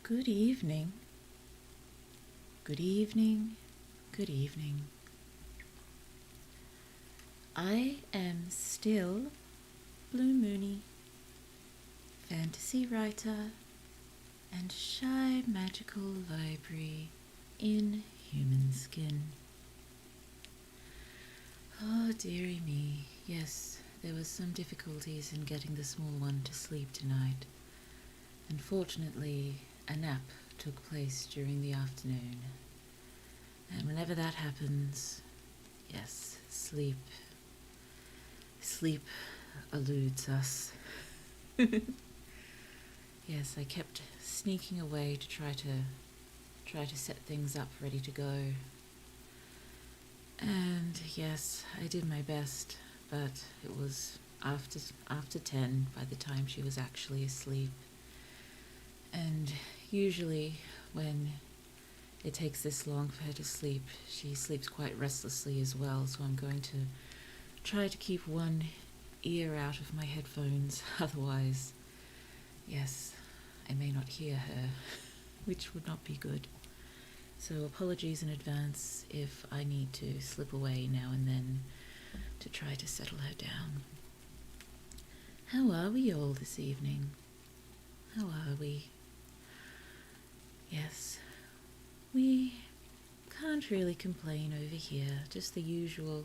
Good evening. Good evening. Good evening. I am still Blue Moony, fantasy writer and shy magical library in human skin. Oh, dearie me. Yes, there was some difficulties in getting the small one to sleep tonight. Unfortunately, a nap took place during the afternoon. And whenever that happens, yes, sleep eludes us. Yes, I kept sneaking away to try to set things up ready to go. And yes, I did my best, but it was after 10 by the time she was actually asleep. And usually when it takes this long for her to sleep, she sleeps quite restlessly as well, so I'm going to try to keep one ear out of my headphones. Otherwise, yes, I may not hear her, which would not be good. So apologies in advance if I need to slip away now and then to try to settle her down. How are we all this evening? How are we? Yes, we can't really complain over here, just the usual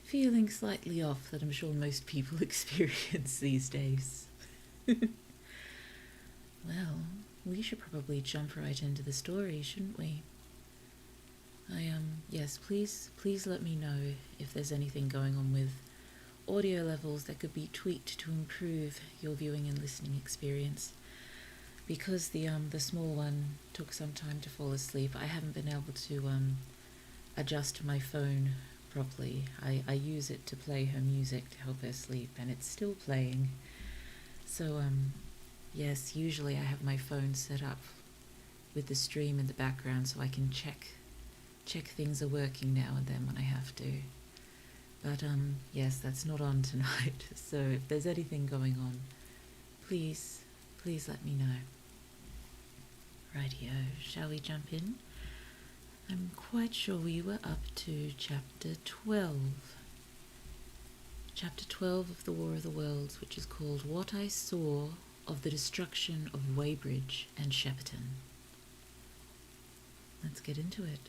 feeling slightly off that I'm sure most people experience these days. Well, we should probably jump right into the story, shouldn't we? Yes, please let me know if there's anything going on with audio levels that could be tweaked to improve your viewing and listening experience. Because the small one took some time to fall asleep, I haven't been able to adjust my phone properly. I use it to play her music to help her sleep, and it's still playing. So yes, usually I have my phone set up with the stream in the background so I can check things are working now and then when I have to. But yes, that's not on tonight. So if there's anything going on, please let me know. Rightio, shall we jump in? I'm quite sure we were up to chapter 12. Chapter 12 of the War of the Worlds, which is called What I Saw of the Destruction of Weybridge and Shepperton. Let's get into it.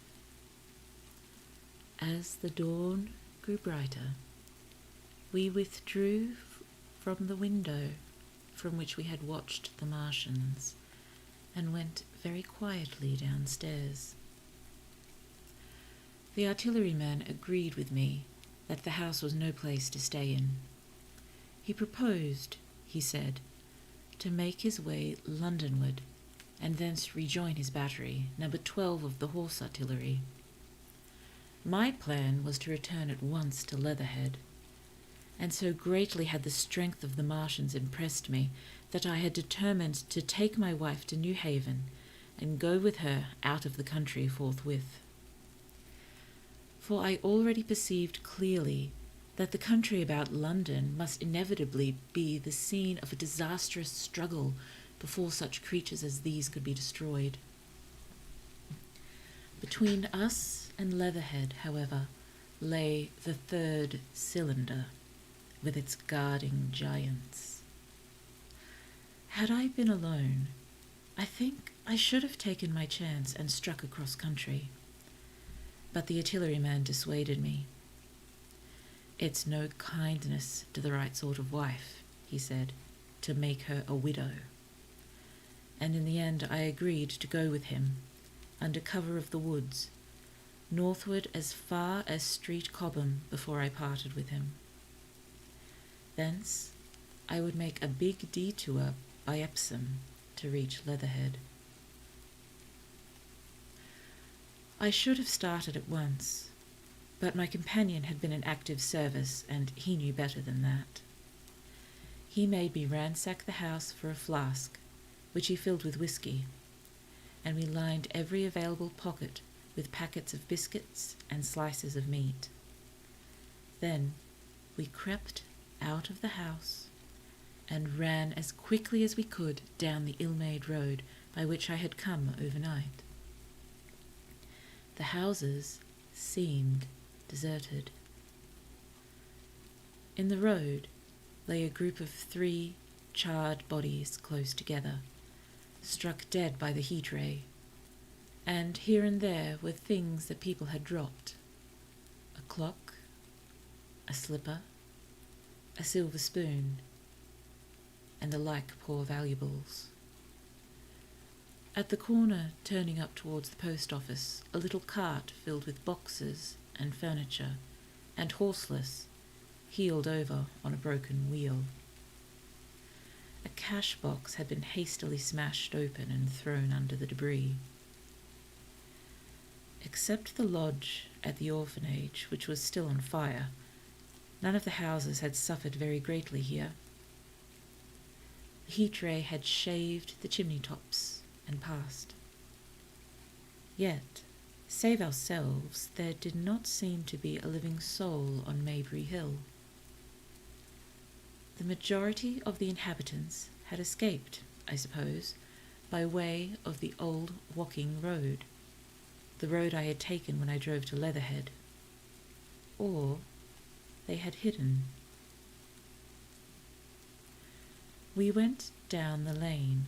As the dawn grew brighter, we withdrew from the window from which we had watched the Martians and went very quietly downstairs. The artilleryman agreed with me that the house was no place to stay in. He proposed, he said, to make his way Londonward and thence rejoin his battery, number 12 of the horse artillery. My plan was to return at once to Leatherhead, and so greatly had the strength of the Martians impressed me that I had determined to take my wife to New Haven and go with her out of the country forthwith. For I already perceived clearly that the country about London must inevitably be the scene of a disastrous struggle before such creatures as these could be destroyed. Between us and Leatherhead, however, lay the third cylinder, with its guarding giants. Had I been alone, I think I should have taken my chance and struck across country. But the artilleryman dissuaded me. It's no kindness to the right sort of wife, he said, to make her a widow. And in the end I agreed to go with him, under cover of the woods, northward as far as Street Cobham before I parted with him. Thence I would make a big detour by Epsom to reach Leatherhead. I should have started at once, but my companion had been in active service, and he knew better than that. He made me ransack the house for a flask, which he filled with whisky, and we lined every available pocket with packets of biscuits and slices of meat. Then we crept out of the house and ran as quickly as we could down the ill-made road by which I had come overnight. The houses seemed deserted. In the road lay a group of 3 charred bodies close together, struck dead by the heat ray, and here and there were things that people had dropped: a clock, a slipper, a silver spoon, and the like poor valuables. At the corner, turning up towards the post office, a little cart filled with boxes and furniture, and horseless, heeled over on a broken wheel. A cash box had been hastily smashed open and thrown under the debris. Except the lodge at the orphanage, which was still on fire, none of the houses had suffered very greatly here. The heat ray had shaved the chimney tops and passed. Yet, save ourselves, there did not seem to be a living soul on Maybury Hill. The majority of the inhabitants had escaped, I suppose, by way of the old walking road, the road I had taken when I drove to Leatherhead. Or they had hidden. We went down the lane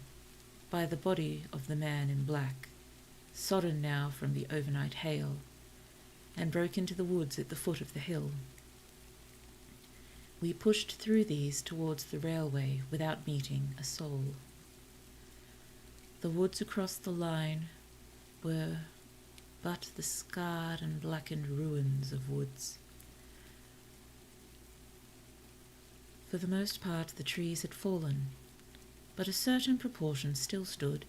by the body of the man in black, sodden now from the overnight hail, and broke into the woods at the foot of the hill. We pushed through these towards the railway without meeting a soul. The woods across the line were but the scarred and blackened ruins of woods. For the most part the trees had fallen, but a certain proportion still stood,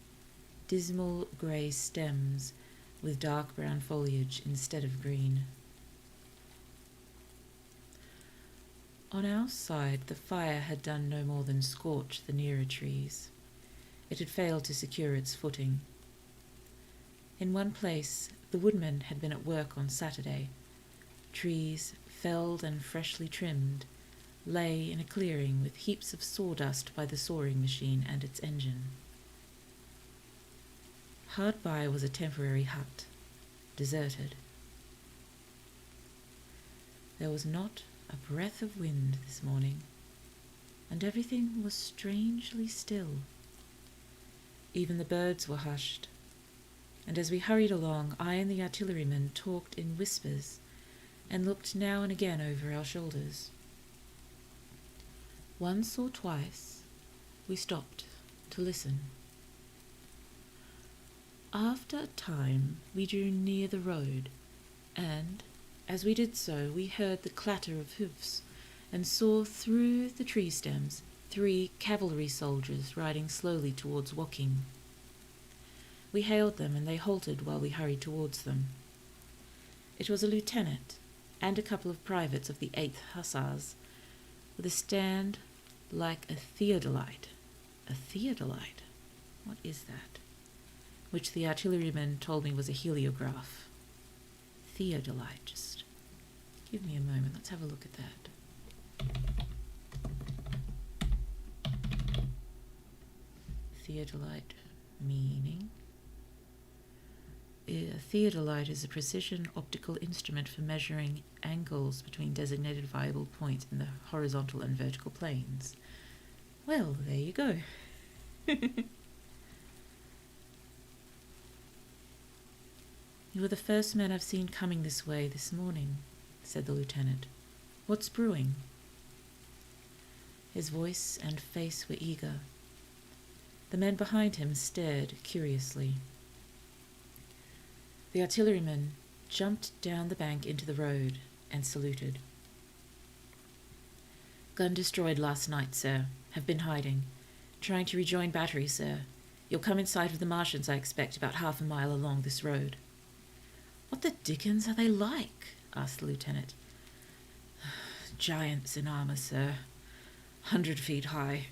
dismal grey stems with dark brown foliage instead of green. On our side the fire had done no more than scorch the nearer trees. It had failed to secure its footing. In one place the woodmen had been at work on Saturday. Trees, felled and freshly trimmed, lay in a clearing with heaps of sawdust by the sawing machine and its engine. Hard by was a temporary hut, deserted. There was not a breath of wind this morning, and everything was strangely still. Even the birds were hushed, and as we hurried along, I and the artilleryman talked in whispers and looked now and again over our shoulders. Once or twice we stopped to listen. After a time we drew near the road, and as we did so we heard the clatter of hoofs and saw through the tree stems 3 cavalry soldiers riding slowly towards Woking. We hailed them and they halted while we hurried towards them. It was a lieutenant and a couple of privates of the 8th Hussars, with a stand like a theodolite. A theodolite? What is that? Which the artilleryman told me was a heliograph. Theodolite, just give me a moment, let's have a look at that. Theodolite meaning? A theodolite is a precision optical instrument for measuring angles between designated variable points in the horizontal and vertical planes. Well, there you go. You were the first men I've seen coming this way this morning, said the lieutenant. What's brewing? His voice and face were eager. The men behind him stared curiously. The artilleryman jumped down the bank into the road and saluted. Gun destroyed last night, sir. Have been hiding. Trying to rejoin battery, sir. You'll come in sight of the Martians, I expect, about half a mile along this road. What the dickens are they like? Asked the lieutenant. Giants in armour, sir. 100 feet high.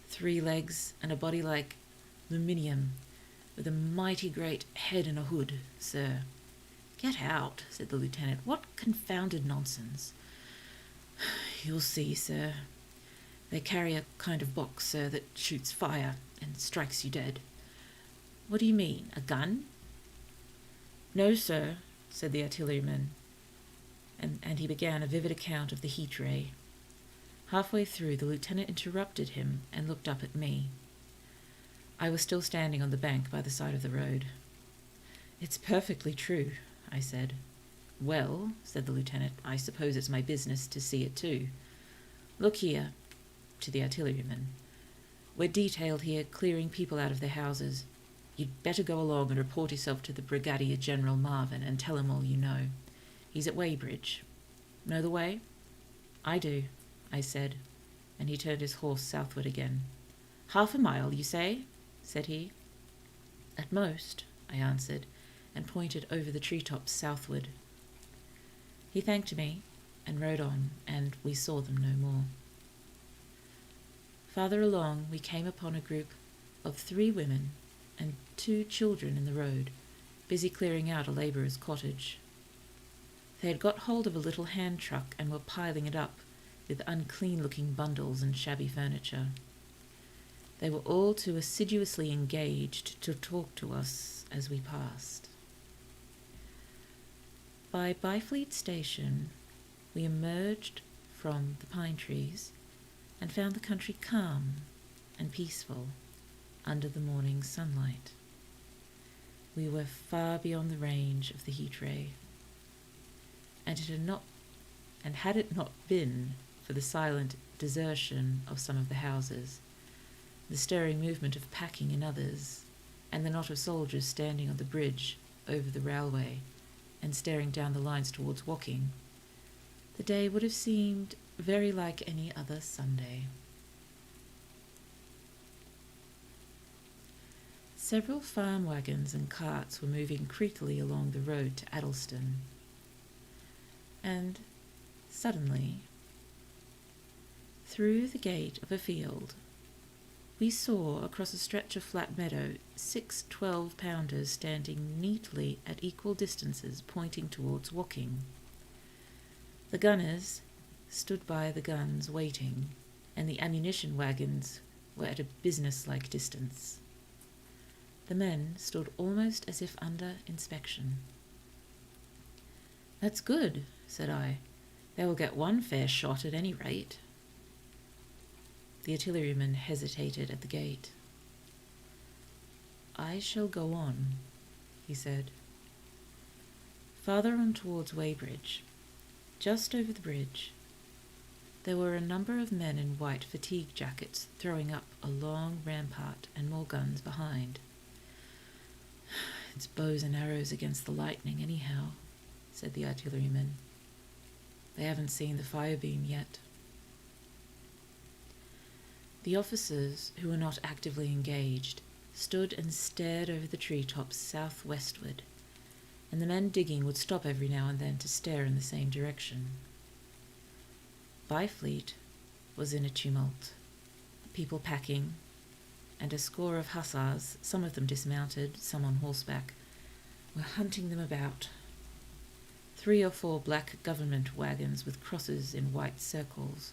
3 legs and a body like aluminium, with a mighty great head and a hood, sir. Get out, said the lieutenant. What confounded nonsense. You'll see, sir. They carry a kind of box, sir, that shoots fire and strikes you dead. What do you mean, a gun? No, sir, said the artilleryman, and he began a vivid account of the heat ray. Halfway through, the lieutenant interrupted him and looked up at me. I was still standing on the bank by the side of the road. It's perfectly true, I said. Well, said the lieutenant, I suppose it's my business to see it too. Look here, to the artilleryman. We're detailed here clearing people out of their houses. You'd better go along and report yourself to the Brigadier General Marvin and tell him all you know. He's at Weybridge. Know the way? I do, I said, and he turned his horse southward again. 1/2 a mile, you say? Said he. At most, I answered, and pointed over the treetops southward. He thanked me and rode on, and we saw them no more. Farther along, we came upon a group of 3 women and 2 children in the road, busy clearing out a labourer's cottage. They had got hold of a little hand truck and were piling it up with unclean-looking bundles and shabby furniture. They were all too assiduously engaged to talk to us as we passed. By Byfleet Station, we emerged from the pine trees and found the country calm and peaceful under the morning sunlight. We were far beyond the range of the heat ray, and had it not been for the silent desertion of some of the houses, the stirring movement of packing in others, and the knot of soldiers standing on the bridge over the railway and staring down the lines towards Woking, the day would have seemed very like any other Sunday. Several farm wagons and carts were moving creakily along the road to Addleston, and suddenly, through the gate of a field, we saw across a stretch of flat meadow 6 12-pounders standing neatly at equal distances pointing towards Woking. The gunners stood by the guns waiting, and the ammunition wagons were at a business-like distance. The men stood almost as if under inspection. That's good, said I. They will get one fair shot at any rate. The artilleryman hesitated at the gate. I shall go on, he said. Farther on towards Weybridge, just over the bridge, there were a number of men in white fatigue jackets throwing up a long rampart and more guns behind. It's bows and arrows against the lightning anyhow, said the artilleryman. They haven't seen the fire beam yet. The officers, who were not actively engaged, stood and stared over the treetops southwestward, and the men digging would stop every now and then to stare in the same direction. Byfleet was in a tumult, people packing, and a score of hussars, some of them dismounted, some on horseback, were hunting them about. 3 or 4 black government wagons with crosses in white circles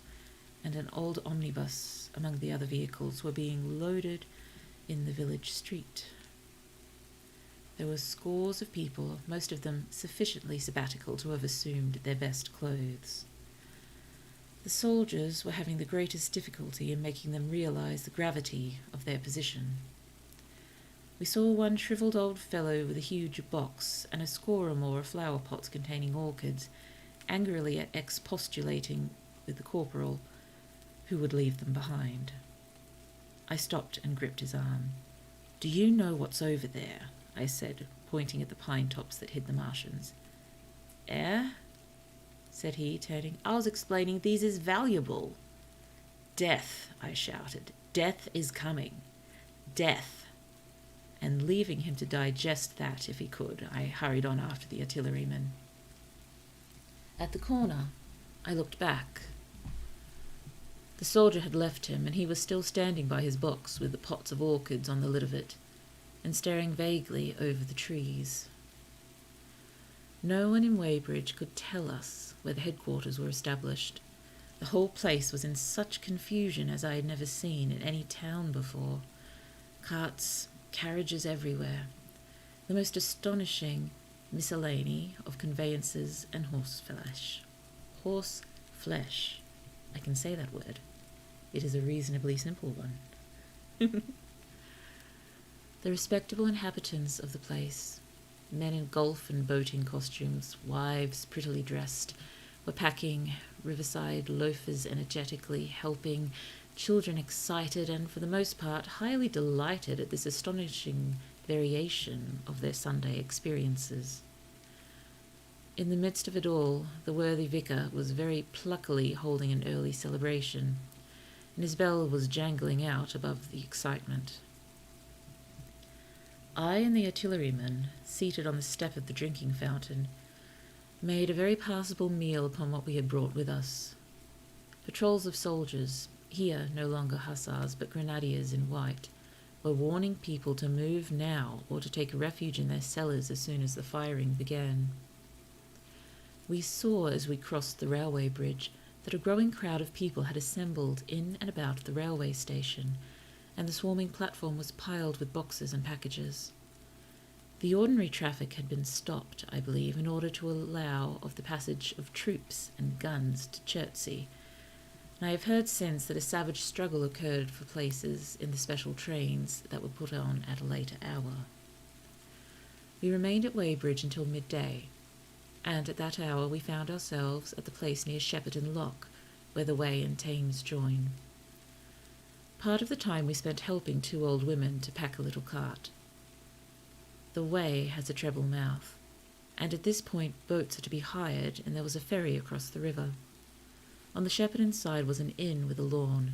and an old omnibus among the other vehicles were being loaded in the village street. There were scores of people, most of them sufficiently sabbatical to have assumed their best clothes. The soldiers were having the greatest difficulty in making them realize the gravity of their position. We saw one shriveled old fellow with a huge box and a score or more of flower pots containing orchids, angrily expostulating with the corporal, who would leave them behind. I stopped and gripped his arm. "Do you know what's over there?" I said, pointing at the pine tops that hid the Martians. "Eh?" said he, turning. "I was explaining these is valuable." "Death," I shouted. "Death is coming. Death." And leaving him to digest that if he could, I hurried on after the artilleryman. At the corner, I looked back. The soldier had left him, and he was still standing by his box with the pots of orchids on the lid of it, and staring vaguely over the trees. No one in Weybridge could tell us where the headquarters were established. The whole place was in such confusion as I had never seen in any town before. Carts, carriages everywhere, the most astonishing miscellany of conveyances and horse flesh. Horse flesh. I can say that word. It is a reasonably simple one. The respectable inhabitants of the place, men in golf and boating costumes, wives prettily dressed, were packing, riverside loafers energetically helping, children excited and, for the most part, highly delighted at this astonishing variation of their Sunday experiences. In the midst of it all, the worthy vicar was very pluckily holding an early celebration, and his bell was jangling out above the excitement. I and the artilleryman, seated on the step of the drinking fountain, made a very passable meal upon what we had brought with us. Patrols of soldiers, here no longer hussars but grenadiers in white, were warning people to move now or to take refuge in their cellars as soon as the firing began. We saw as we crossed the railway bridge that a growing crowd of people had assembled in and about the railway station, and the swarming platform was piled with boxes and packages. The ordinary traffic had been stopped, I believe, in order to allow of the passage of troops and guns to Chertsey, and I have heard since that a savage struggle occurred for places in the special trains that were put on at a later hour. We remained at Weybridge until midday, and at that hour we found ourselves at the place near Shepperton Lock, where the Wey and Thames join. Part of the time we spent helping two old women to pack a little cart. The Wey has a treble mouth, and at this point boats are to be hired, and there was a ferry across the river. On the Shepperton side was an inn with a lawn,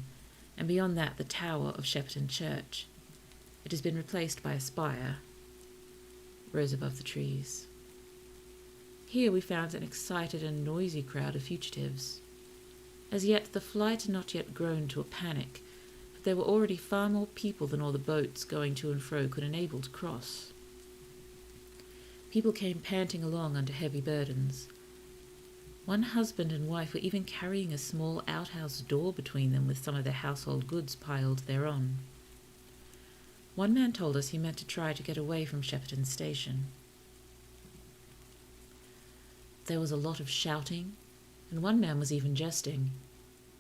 and beyond that the tower of Shepperton Church. It has been replaced by a spire, rose above the trees. Here we found an excited and noisy crowd of fugitives. As yet the flight had not yet grown to a panic, but there were already far more people than all the boats going to and fro could enable to cross. People came panting along under heavy burdens. One husband and wife were even carrying a small outhouse door between them with some of their household goods piled thereon. One man told us he meant to try to get away from Shepperton Station. There was a lot of shouting, and one man was even jesting.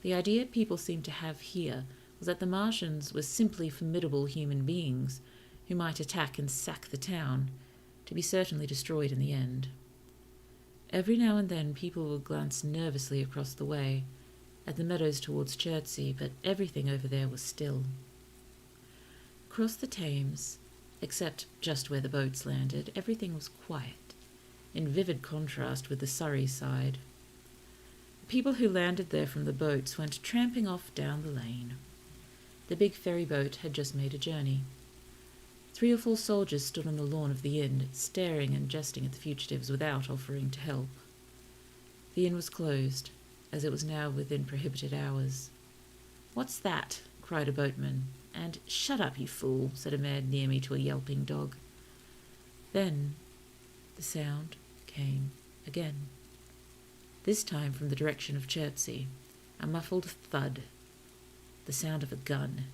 The idea people seemed to have here was that the Martians were simply formidable human beings who might attack and sack the town, to be certainly destroyed in the end. Every now and then people would glance nervously across the way, at the meadows towards Chertsey, but everything over there was still. Across the Thames, except just where the boats landed, everything was quiet, in vivid contrast with the Surrey side. People who landed there from the boats went tramping off down the lane. The big ferry boat had just made a journey. 3 or 4 soldiers stood on the lawn of the inn, staring and jesting at the fugitives without offering to help. The inn was closed, as it was now within prohibited hours. "What's that?" cried a boatman, and "Shut up, you fool," said a man near me to a yelping dog. Then the sound came again, this time from the direction of Chertsey, a muffled thud, the sound of a gun.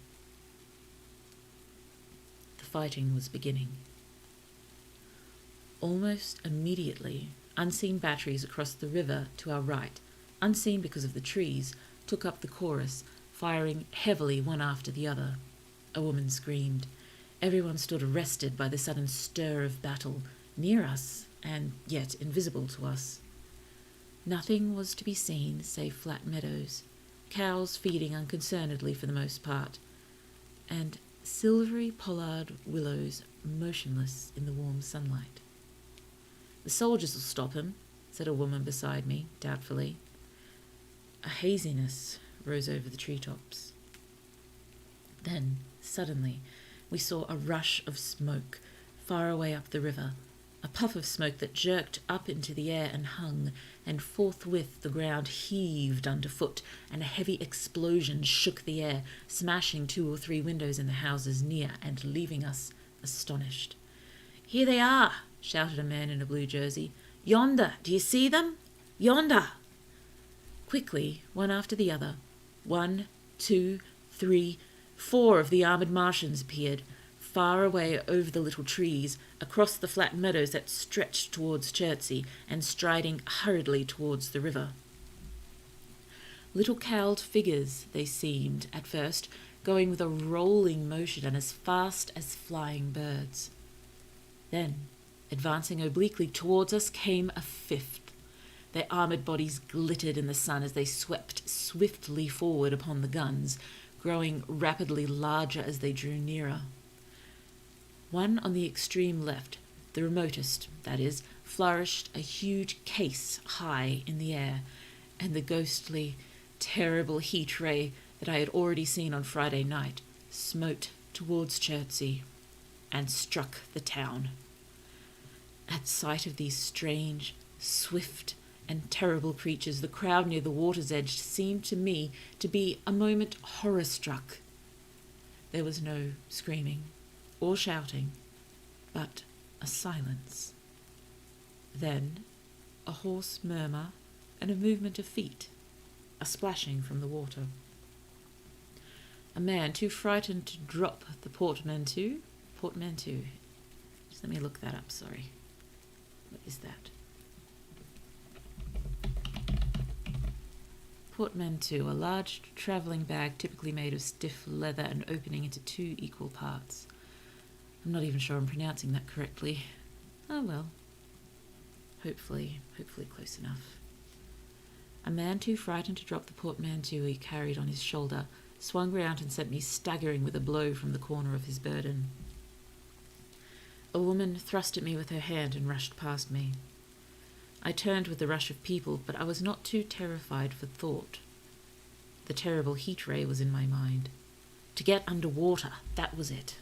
The fighting was beginning. Almost immediately, unseen batteries across the river to our right, unseen because of the trees, took up the chorus, firing heavily one after the other. A woman screamed. Everyone stood arrested by the sudden stir of battle, near us, and yet invisible to us. Nothing was to be seen save flat meadows, cows feeding unconcernedly for the most part, and silvery pollard willows motionless in the warm sunlight. "The soldiers will stop him," said a woman beside me, doubtfully. A haziness rose over the treetops. Then, suddenly, we saw a rush of smoke far away up the river, a puff of smoke that jerked up into the air and hung, and forthwith the ground heaved underfoot, and a heavy explosion shook the air, smashing 2 or 3 windows in the houses near and leaving us astonished. "Here they are!" shouted a man in a blue jersey. "Yonder! Do you see them? Yonder!" Quickly, one after the other, 1, 2, 3, 4 of the armoured Martians appeared, far away over the little trees, across the flat meadows that stretched towards Chertsey, and striding hurriedly towards the river. Little cowled figures they seemed, at first, going with a rolling motion and as fast as flying birds. Then, advancing obliquely towards us, came a fifth. Their armoured bodies glittered in the sun as they swept swiftly forward upon the guns, growing rapidly larger as they drew nearer. One on the extreme left, the remotest, that is, flourished a huge case high in the air, and the ghostly, terrible heat ray that I had already seen on Friday night smote towards Chertsey and struck the town. At sight of these strange, swift, and terrible creatures, the crowd near the water's edge seemed to me to be a moment horror-struck. There was no screaming or shouting, but a silence. Then a hoarse murmur and a movement of feet, a splashing from the water. A man too frightened to drop the portmanteau. Just let me look that up, sorry. What is that? Portmanteau, a large travelling bag typically made of stiff leather and opening into 2 equal parts. I'm not even sure I'm pronouncing that correctly. Oh well. Hopefully close enough. A man too frightened to drop the portmanteau he carried on his shoulder swung round and sent me staggering with a blow from the corner of his burden. A woman thrust at me with her hand and rushed past me. I turned with the rush of people, but I was not too terrified for thought. The terrible heat ray was in my mind. To get under water, that was it.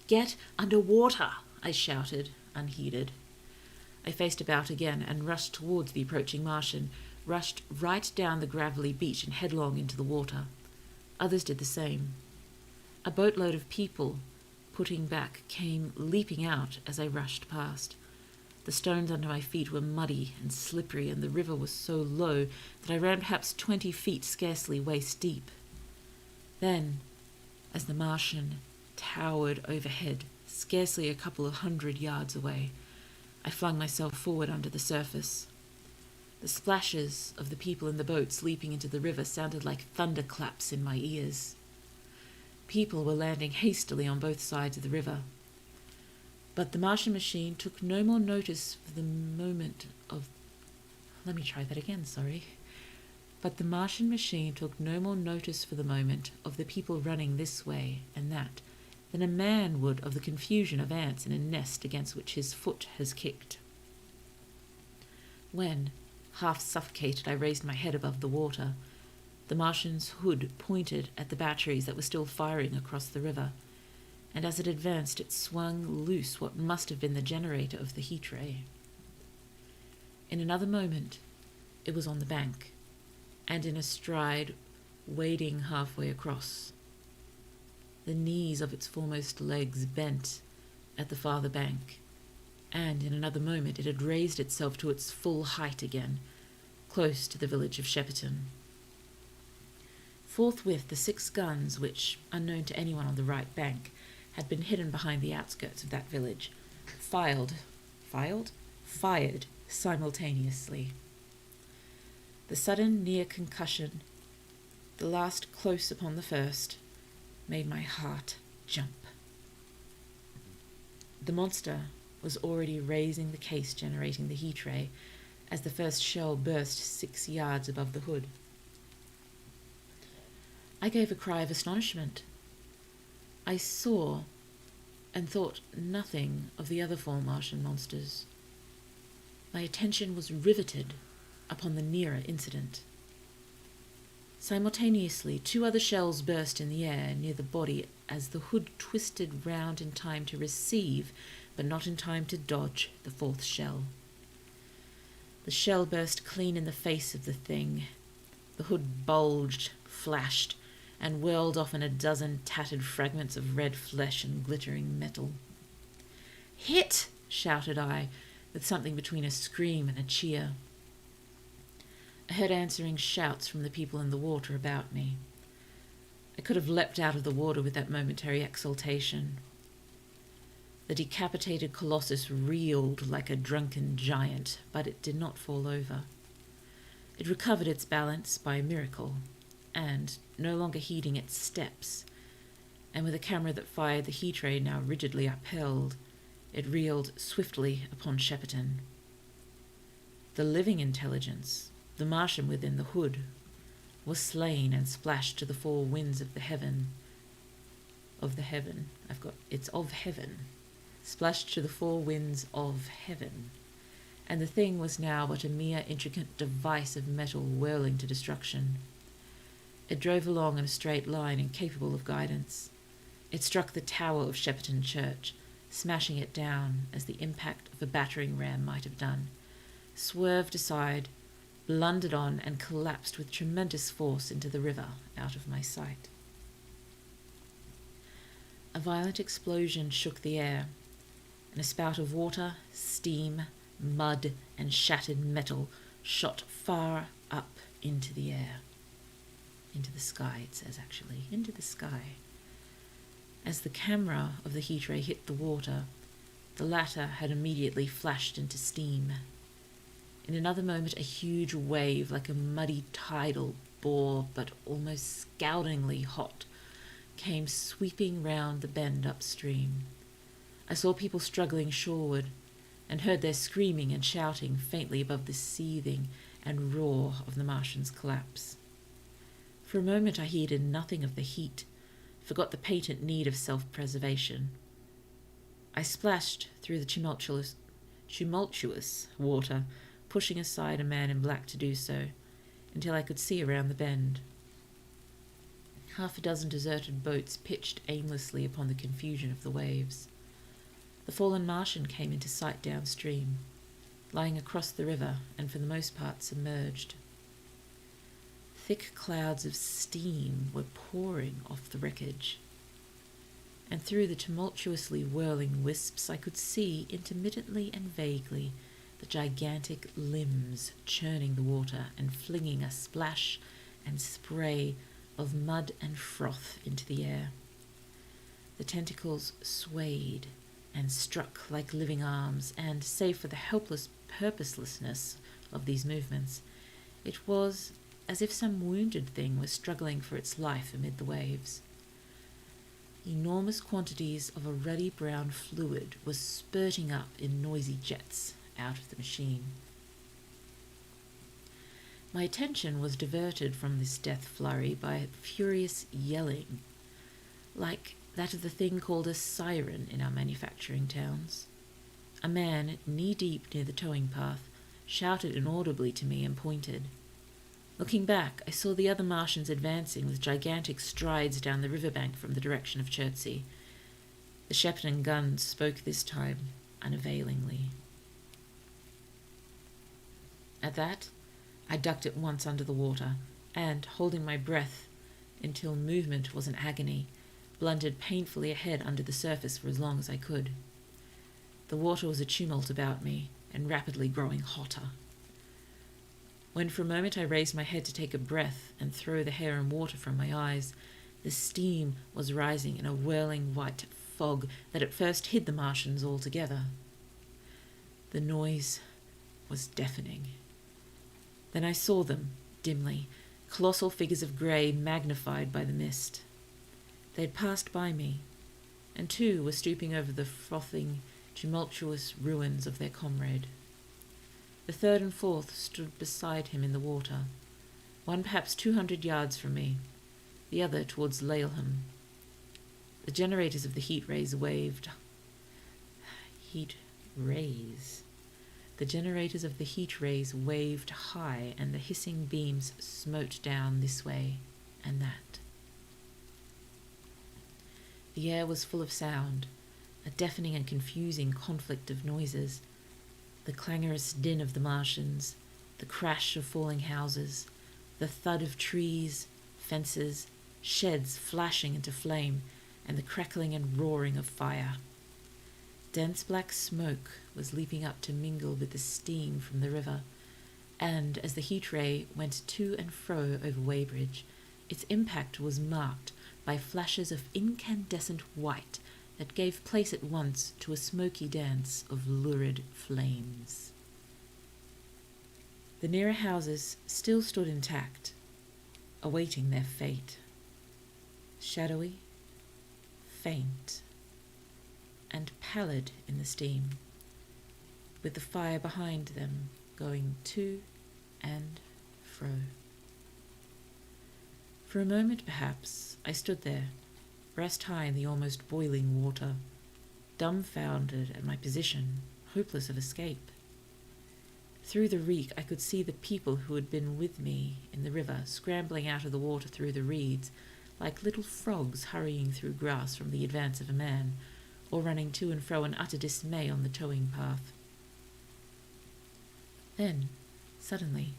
"Get under water!" I shouted, unheeded. I faced about again and rushed towards the approaching Martian, rushed right down the gravelly beach and headlong into the water. Others did the same. A boatload of people, putting back, came leaping out as I rushed past. The stones under my feet were muddy and slippery, and the river was so low that I ran perhaps 20 feet, scarcely waist deep. Then, as the Martian towered overhead, scarcely a couple of 100 yards away, I flung myself forward under the surface. The splashes of the people in the boats leaping into the river sounded like thunderclaps in my ears. People were landing hastily on both sides of the river. But the Martian machine took no more notice for the moment of... Let me try that again, sorry. But the Martian machine took no more notice for the moment of the people running this way and that than a man would of the confusion of ants in a nest against which his foot has kicked. When, half suffocated, I raised my head above the water, the Martian's hood pointed at the batteries that were still firing across the river, and as it advanced it swung loose what must have been the generator of the heat ray. In another moment it was on the bank, and in a stride wading halfway across. The knees of its foremost legs bent at the farther bank, and in another moment it had raised itself to its full height again, close to the village of Shepperton. Forthwith the 6 guns which, unknown to anyone on the right bank, had been hidden behind the outskirts of that village, fired simultaneously. The sudden near concussion, the last close upon the first, made my heart jump. The monster was already raising the case generating the heat ray as the first shell burst 6 yards above the hood. I gave a cry of astonishment. I saw and thought nothing of the other 4 Martian monsters. My attention was riveted upon the nearer incident. Simultaneously, 2 other shells burst in the air near the body as the hood twisted round in time to receive, but not in time to dodge, the 4th shell. The shell burst clean in the face of the thing. The hood bulged, flashed, and whirled off in a dozen tattered fragments of red flesh and glittering metal. "Hit!" shouted I, with something between a scream and a cheer. I heard answering shouts from the people in the water about me. I could have leapt out of the water with that momentary exultation. The decapitated colossus reeled like a drunken giant, but it did not fall over. It recovered its balance by a miracle, and, no longer heeding its steps, and with a camera that fired the heat ray now rigidly upheld, it reeled swiftly upon Shepperton. The living intelligence, the Martian within the hood, was slain and splashed to the four winds of heaven, splashed to the four winds of heaven, and the thing was now but a mere intricate device of metal whirling to destruction. It drove along in a straight line, incapable of guidance. It struck the tower of Shepperton Church, smashing it down as the impact of a battering ram might have done, swerved aside, blundered on, and collapsed with tremendous force into the river, out of my sight. A violent explosion shook the air, and a spout of water, steam, mud, and shattered metal shot far up into the air. Into the sky, it says, actually. Into the sky. As the camera of the heat ray hit the water, the latter had immediately flashed into steam. In another moment, a huge wave, like a muddy tidal bore, but almost scaldingly hot, came sweeping round the bend upstream. I saw people struggling shoreward, and heard their screaming and shouting faintly above the seething and roar of the Martian's collapse. For a moment I heeded nothing of the heat, forgot the patent need of self-preservation. I splashed through the tumultuous water, pushing aside a man in black to do so, until I could see around the bend. Half a dozen deserted boats pitched aimlessly upon the confusion of the waves. The fallen Martian came into sight downstream, lying across the river and for the most part submerged. Thick clouds of steam were pouring off the wreckage, and through the tumultuously whirling wisps I could see, intermittently and vaguely, the gigantic limbs churning the water and flinging a splash and spray of mud and froth into the air. The tentacles swayed and struck like living arms, and, save for the helpless purposelessness of these movements, it was as if some wounded thing was struggling for its life amid the waves. Enormous quantities of a ruddy brown fluid was spurting up in noisy jets out of the machine. My attention was diverted from this death flurry by furious yelling, like that of the thing called a siren in our manufacturing towns. A man, knee-deep near the towing path, shouted inaudibly to me and pointed. Looking back, I saw the other Martians advancing with gigantic strides down the riverbank from the direction of Chertsey. The Shepperton guns spoke this time unavailingly. At that, I ducked at once under the water, and, holding my breath until movement was an agony, blundered painfully ahead under the surface for as long as I could. The water was a tumult about me, and rapidly growing hotter. When for a moment I raised my head to take a breath and throw the hair and water from my eyes, the steam was rising in a whirling white fog that at first hid the Martians altogether. The noise was deafening. Then I saw them, dimly, colossal figures of grey magnified by the mist. They had passed by me, and two were stooping over the frothing, tumultuous ruins of their comrade. The third and fourth stood beside him in the water, one perhaps 200 yards from me, the other towards Laleham. The generators of the heat rays waved high, and the hissing beams smote down this way and that. The air was full of sound, a deafening and confusing conflict of noises. The clangorous din of the Martians, the crash of falling houses, the thud of trees, fences, sheds flashing into flame, and the crackling and roaring of fire. Dense black smoke was leaping up to mingle with the steam from the river, and as the heat ray went to and fro over Weybridge, its impact was marked by flashes of incandescent white that gave place at once to a smoky dance of lurid flames. The nearer houses still stood intact, awaiting their fate, shadowy, faint, and pallid in the steam, with the fire behind them going to and fro. For a moment, perhaps, I stood there, breast high in the almost boiling water, dumbfounded at my position, hopeless of escape. Through the reek I could see the people who had been with me in the river scrambling out of the water through the reeds, like little frogs hurrying through grass from the advance of a man, or running to and fro in utter dismay on the towing path. Then, suddenly,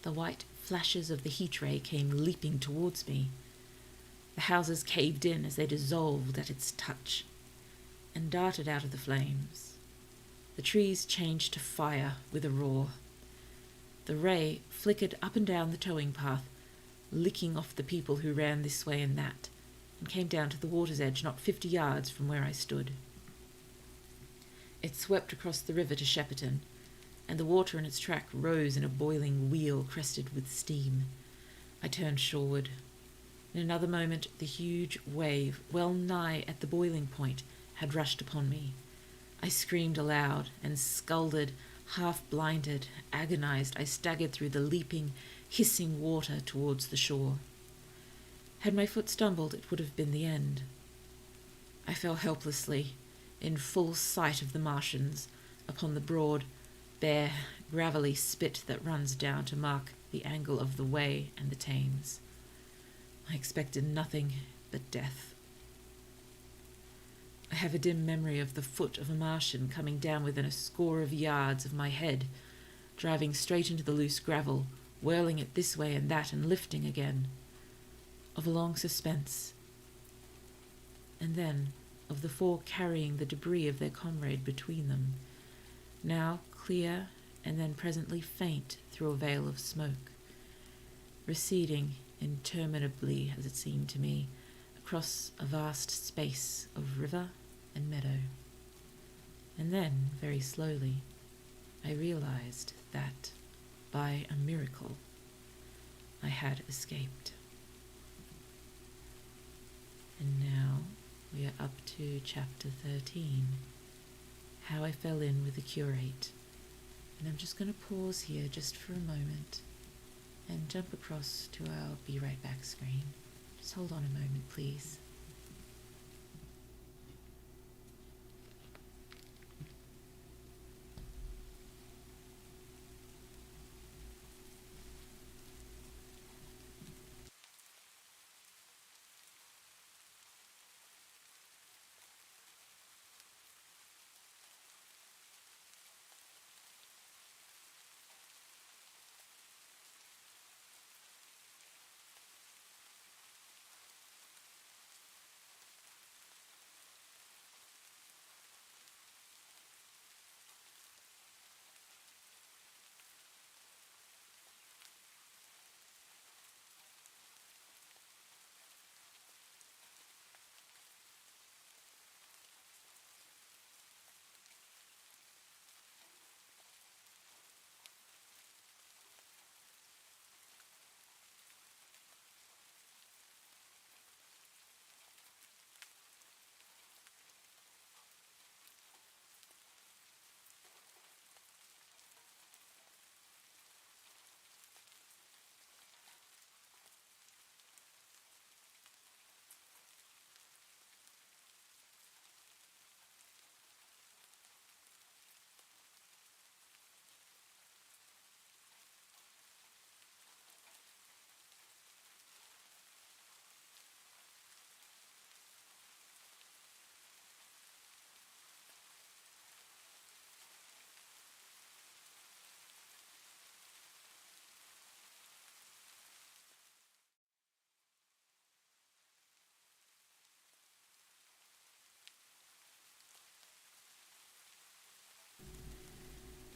the white flashes of the heat ray came leaping towards me. The houses caved in as they dissolved at its touch, and darted out of the flames. The trees changed to fire with a roar. The ray flickered up and down the towing path, licking off the people who ran this way and that, and came down to the water's edge not 50 yards from where I stood. It swept across the river to Shepperton, and the water in its track rose in a boiling wheel crested with steam. I turned shoreward. In another moment the huge wave, well nigh at the boiling point, had rushed upon me. I screamed aloud, and scalded, half-blinded, agonized, I staggered through the leaping, hissing water towards the shore. Had my foot stumbled, it would have been the end. I fell helplessly, in full sight of the Martians, upon the broad, bare, gravelly spit that runs down to mark the angle of the Wey and the Thames. I expected nothing but death. I have a dim memory of the foot of a Martian coming down within a score of yards of my head, driving straight into the loose gravel, whirling it this way and that and lifting again. Of a long suspense, and then of the four carrying the debris of their comrade between them, now clear and then presently faint through a veil of smoke, receding interminably, as it seemed to me, across a vast space of river and meadow. And then, very slowly, I realized that, by a miracle, I had escaped. And now we are up to chapter 13, How I Fell In with the Curate. And I'm just going to pause here just for a moment and jump across to our Be Right Back screen. Just hold on a moment, please.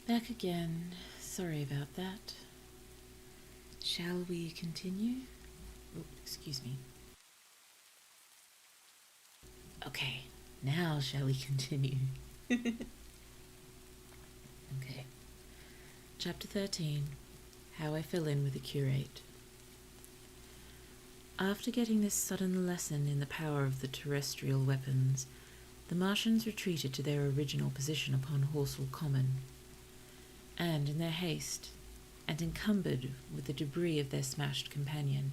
Back again. Sorry about that. Shall we continue? Oh, excuse me. Okay, now shall we continue? Okay. Chapter 13. How I Fell In with the Curate. After getting this sudden lesson in the power of the terrestrial weapons, the Martians retreated to their original position upon Horsell Common, and in their haste, and encumbered with the debris of their smashed companion,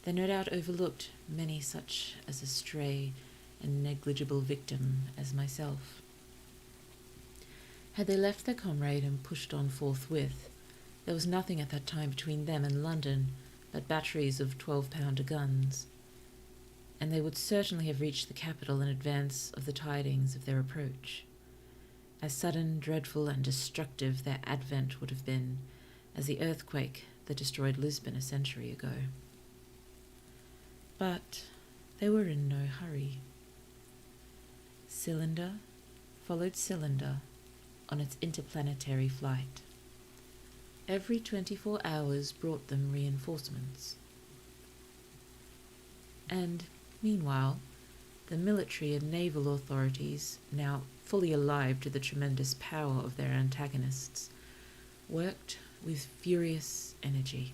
they no doubt overlooked many such as a stray and negligible victim as myself. Had they left their comrade and pushed on forthwith, there was nothing at that time between them and London but batteries of 12-pounder guns, and they would certainly have reached the capital in advance of the tidings of their approach. As sudden, dreadful, and destructive their advent would have been as the earthquake that destroyed Lisbon a century ago. But they were in no hurry. Cylinder followed cylinder on its interplanetary flight. Every 24 hours brought them reinforcements. And, meanwhile, the military and naval authorities, now fully alive to the tremendous power of their antagonists, worked with furious energy.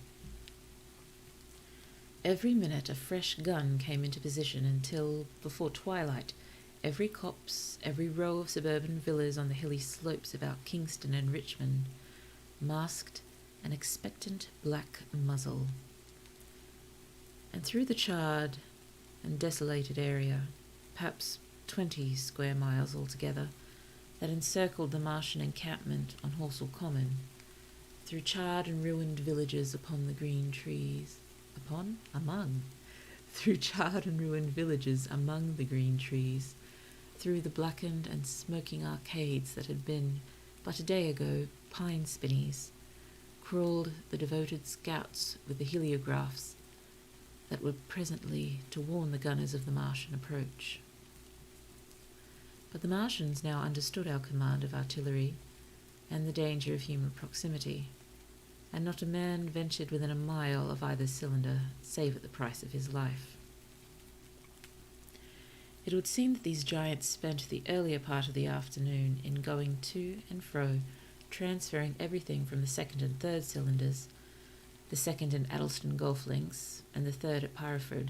Every minute a fresh gun came into position until, before twilight, every copse, every row of suburban villas on the hilly slopes about Kingston and Richmond masked an expectant black muzzle. And through the charred and desolated area, perhaps 20 square miles altogether, that encircled the Martian encampment on Horsell Common, through charred and ruined villages upon the green trees, through charred and ruined villages among the green trees, through the blackened and smoking arcades that had been, but a day ago, pine spinneys, crawled the devoted scouts with the heliographs that were presently to warn the gunners of the Martian approach. But the Martians now understood our command of artillery and the danger of human proximity, and not a man ventured within a mile of either cylinder, save at the price of his life. It would seem that these giants spent the earlier part of the afternoon in going to and fro, transferring everything from the second and third cylinders, the second in Addleston Golf Links, and the third at Pireford,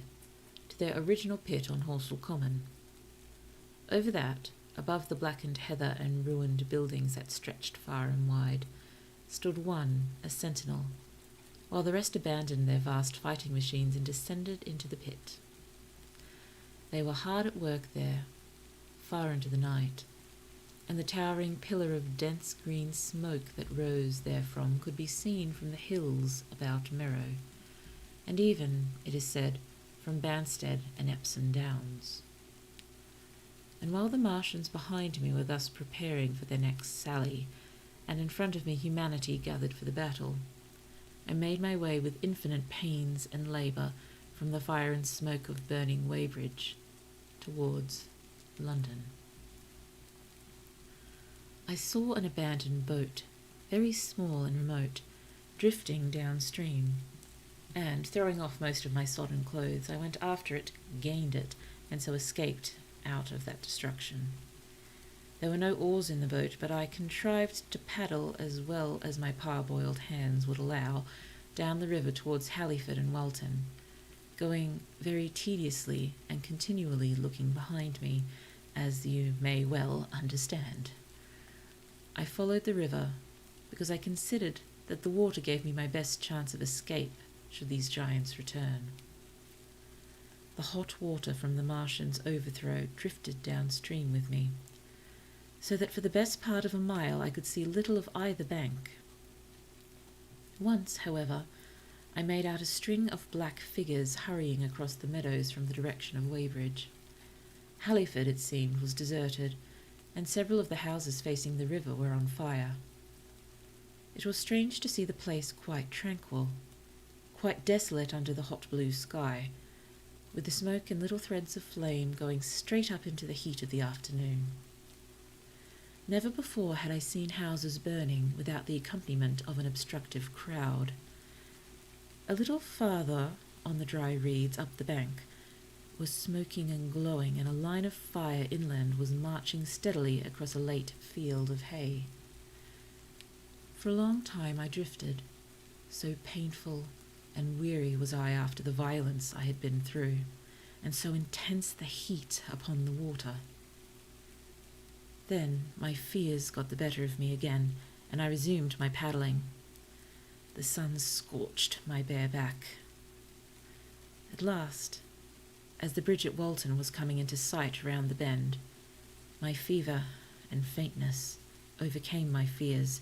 to their original pit on Horsell Common. Over that, above the blackened heather and ruined buildings that stretched far and wide, stood one, a sentinel, while the rest abandoned their vast fighting machines and descended into the pit. They were hard at work there, far into the night, and the towering pillar of dense green smoke that rose therefrom could be seen from the hills about Merrow, and even, it is said, from Banstead and Epsom Downs. And while the Martians behind me were thus preparing for their next sally, and in front of me humanity gathered for the battle, I made my way with infinite pains and labour from the fire and smoke of burning Weybridge towards London. I saw an abandoned boat, very small and remote, drifting downstream, and, throwing off most of my sodden clothes, I went after it, gained it, and so escaped out of that destruction. There were no oars in the boat, but I contrived to paddle as well as my parboiled hands would allow down the river towards Halliford and Walton, going very tediously and continually looking behind me, as you may well understand. I followed the river because I considered that the water gave me my best chance of escape should these giants return. The hot water from the Martians' overthrow drifted downstream with me, so that for the best part of a mile I could see little of either bank. Once, however, I made out a string of black figures hurrying across the meadows from the direction of Weybridge. Halliford, it seemed, was deserted, and several of the houses facing the river were on fire. It was strange to see the place quite tranquil, quite desolate under the hot blue sky, with the smoke and little threads of flame going straight up into the heat of the afternoon. Never before had I seen houses burning without the accompaniment of an obstructive crowd. A little farther, on the dry reeds up the bank, was smoking and glowing, and a line of fire inland was marching steadily across a late field of hay. For a long time I drifted, so painful and weary was I after the violence I had been through, and so intense the heat upon the water. Then my fears got the better of me again, and I resumed my paddling. The sun scorched my bare back. At last, as the bridge at Walton was coming into sight round the bend, my fever and faintness overcame my fears,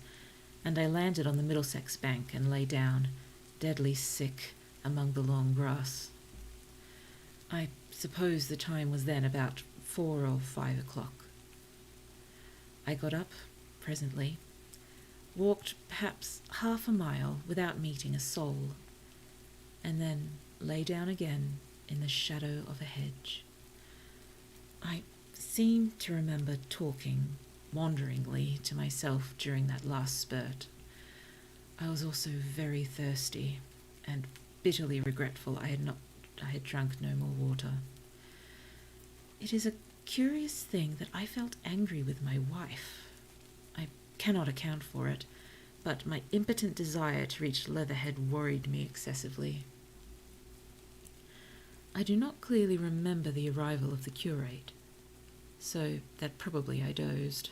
and I landed on the Middlesex bank and lay down, deadly sick, among the long grass. I suppose the time was then about 4 or 5 o'clock. I got up presently, walked perhaps half a mile without meeting a soul, and then lay down again in the shadow of a hedge. I seem to remember talking wanderingly to myself during that last spurt. I was also very thirsty and bitterly regretful I had drunk no more water. It is a curious thing that I felt angry with my wife. I cannot account for it, but my impotent desire to reach Leatherhead worried me excessively. I do not clearly remember the arrival of the curate, so that probably I dozed.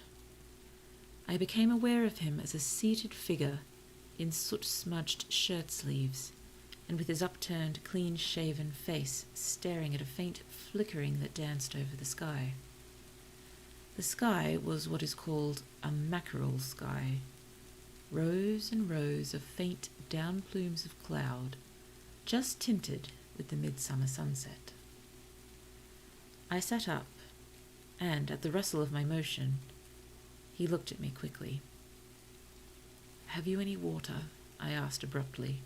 I became aware of him as a seated figure in soot-smudged shirt-sleeves, and with his upturned, clean-shaven face staring at a faint flickering that danced over the sky. The sky was what is called a mackerel sky, rows and rows of faint down plumes of cloud, just tinted with the midsummer sunset. I sat up, and at the rustle of my motion, he looked at me quickly. "Have you any water?" I asked abruptly.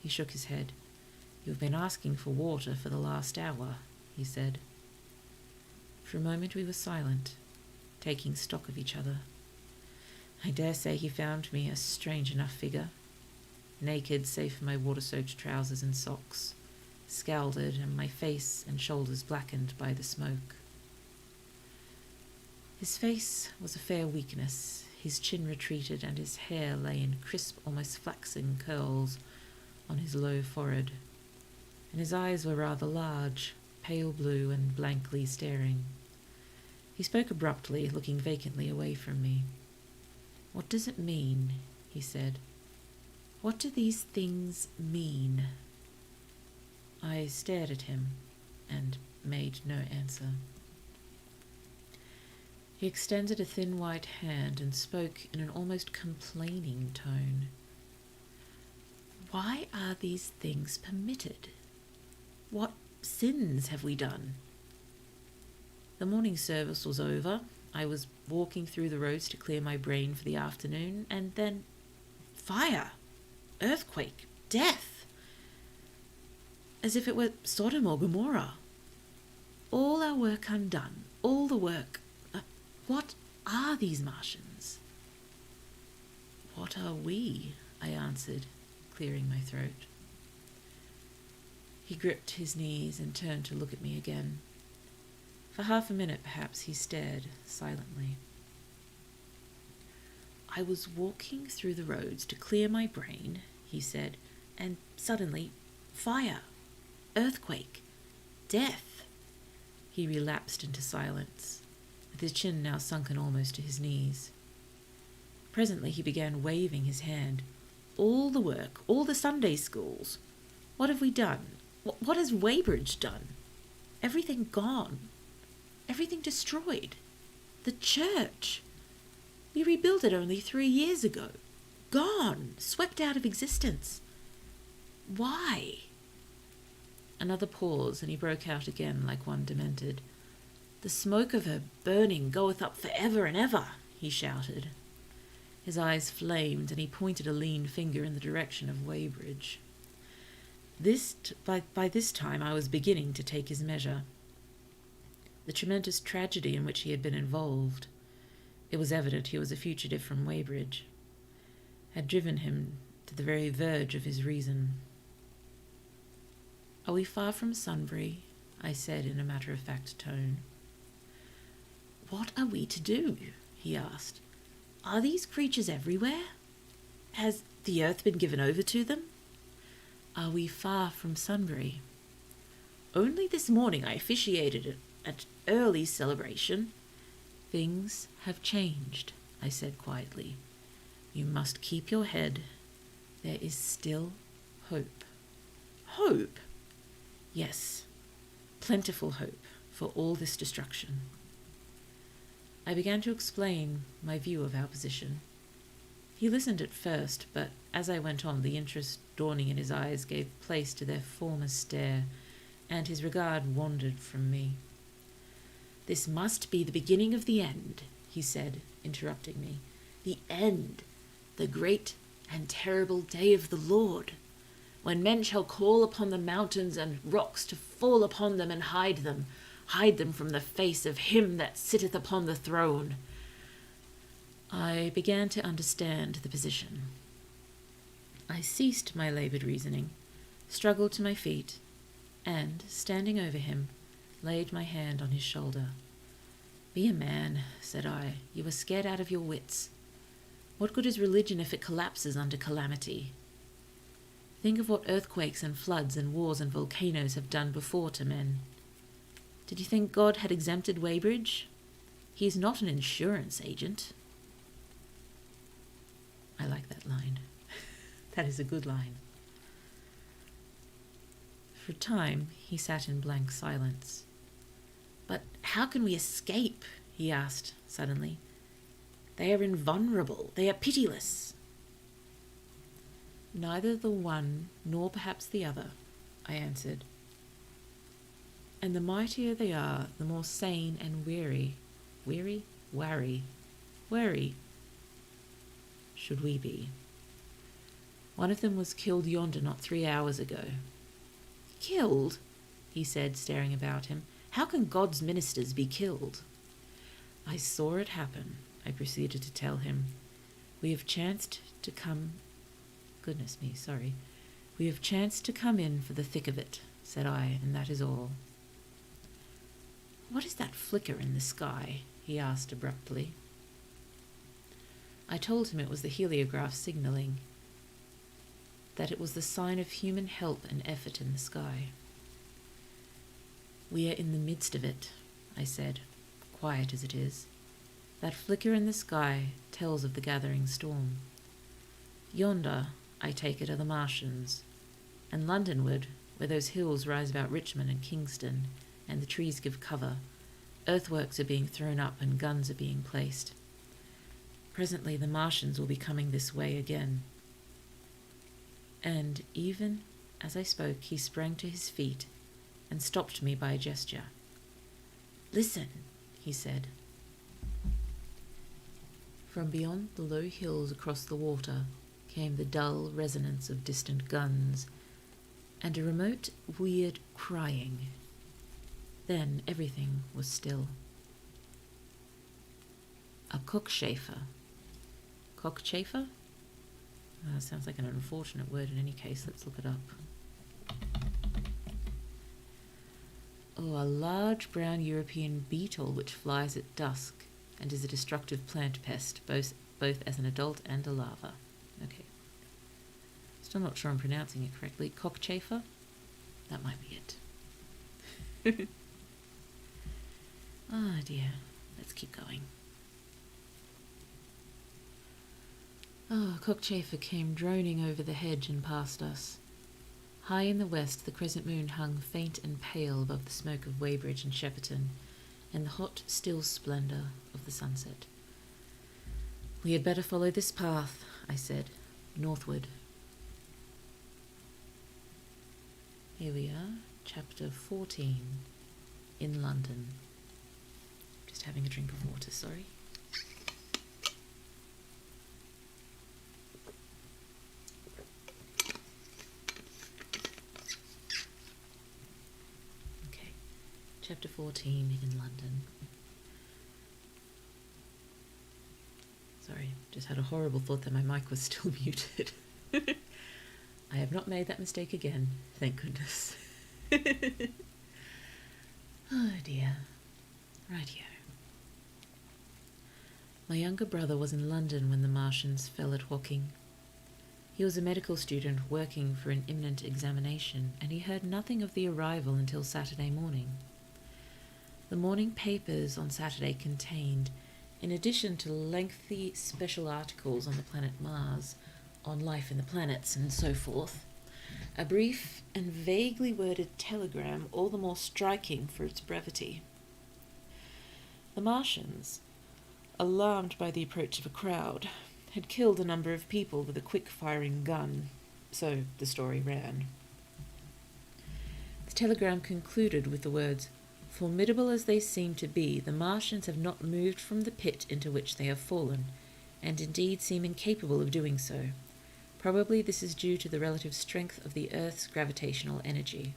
He shook his head. "You've been asking for water for the last hour," he said. For a moment we were silent, taking stock of each other. I dare say he found me a strange enough figure, naked save for my water-soaked trousers and socks, scalded, and my face and shoulders blackened by the smoke. His face was a fair weakness, his chin retreated, and his hair lay in crisp, almost flaxen curls on his low forehead, and his eyes were rather large, pale blue and blankly staring. He spoke abruptly, looking vacantly away from me. "What does it mean?" he said. "What do these things mean?" I stared at him and made no answer. He extended a thin white hand and spoke in an almost complaining tone. "Why are these things permitted? What sins have we done?" The morning service was over. I was walking through the roads to clear my brain for the afternoon, and then fire, earthquake, death, as if it were Sodom or Gomorrah. All our work undone, all the work. What are these Martians? "What are we?" I answered, clearing my throat. He gripped his knees and turned to look at me again. For half a minute, perhaps, he stared silently. "I was walking through the roads to clear my brain," he said, "and suddenly, fire, earthquake, death." He relapsed into silence, with his chin now sunken almost to his knees. Presently he began waving his hand. "All the work, all the Sunday schools. What have we done? What has Weybridge done? Everything gone. Everything destroyed. The church. We rebuilt it only 3 years ago. Gone. Swept out of existence. Why?" Another pause, and he broke out again like one demented. "The smoke of her burning goeth up for ever and ever," he shouted. His eyes flamed, and he pointed a lean finger in the direction of Weybridge. By this time I was beginning to take his measure. The tremendous tragedy in which he had been involved, it was evident he was a fugitive from Weybridge, had driven him to the very verge of his reason. "Are we far from Sunbury?" I said in a matter-of-fact tone. "What are we to do?" he asked. "Are these creatures everywhere? Has the earth been given over to them? Are we far from Sunbury?" "Only this morning I officiated at early celebration." "Things have changed," I said quietly. "You must keep your head. There is still hope." "Hope?" "Yes, plentiful hope for all this destruction." I began to explain my view of our position. He listened at first, but as I went on, the interest dawning in his eyes gave place to their former stare, and his regard wandered from me. "This must be the beginning of the end," he said, interrupting me. "The end, the great and terrible day of the Lord, when men shall call upon the mountains and rocks to fall upon them and hide them from the face of him that sitteth upon the throne." I began to understand the position. I ceased my laboured reasoning, struggled to my feet, and, standing over him, laid my hand on his shoulder. "Be a man," said I. "You are scared out of your wits. What good is religion if it collapses under calamity? Think of what earthquakes and floods and wars and volcanoes have done before to men. Did you think God had exempted Weybridge? He is not an insurance agent." I like that line. That is a good line. For a time, he sat in blank silence. "But how can we escape?" he asked suddenly. "They are invulnerable. They are pitiless." "Neither the one nor perhaps the other," I answered. "And the mightier they are, the more sane and wary should we be. One of them was killed yonder not 3 hours ago." "Killed?" he said, staring about him. "How can God's ministers be killed?" "I saw it happen," I proceeded to tell him. We have chanced to come in for the thick of it," said I, "and that is all." "What is that flicker in the sky?" he asked abruptly. I told him it was the heliograph signalling, that it was the sign of human help and effort in the sky. "We are in the midst of it," I said, quiet as it is. "That flicker in the sky tells of the gathering storm. Yonder, I take it, are the Martians, and Londonward, where those hills rise about Richmond and Kingston, and the trees give cover, earthworks are being thrown up and guns are being placed. Presently the Martians will be coming this way again." And even as I spoke, he sprang to his feet and stopped me by a gesture. "Listen," he said. From beyond the low hills across the water came the dull resonance of distant guns and a remote, weird crying. Then everything was still. A cockchafer. Cockchafer? Sounds like an unfortunate word in any case. Let's look it up. A large brown European beetle which flies at dusk and is a destructive plant pest, both as an adult and a larva. Okay. Still not sure I'm pronouncing it correctly. Cockchafer? That might be it. Ah, dear. Let's keep going. Cockchafer came droning over the hedge and past us. High in the west, the crescent moon hung faint and pale above the smoke of Weybridge and Shepperton, and the hot, still splendour of the sunset. "We had better follow this path," I said, "northward." Here we are, chapter 14, in London. Just having a drink of water, sorry. Chapter 14 in London. Sorry, just had a horrible thought that my mic was still muted. I have not made that mistake again, thank goodness. Oh dear. Rightio. My younger brother was in London when the Martians fell at Woking. He was a medical student working for an imminent examination, and he heard nothing of the arrival until Saturday morning. The morning papers on Saturday contained, in addition to lengthy special articles on the planet Mars, on life in the planets and so forth, a brief and vaguely worded telegram all the more striking for its brevity. The Martians, alarmed by the approach of a crowd, had killed a number of people with a quick-firing gun, so the story ran. The telegram concluded with the words, "Formidable as they seem to be, the Martians have not moved from the pit into which they have fallen, and indeed seem incapable of doing so. Probably this is due to the relative strength of the Earth's gravitational energy."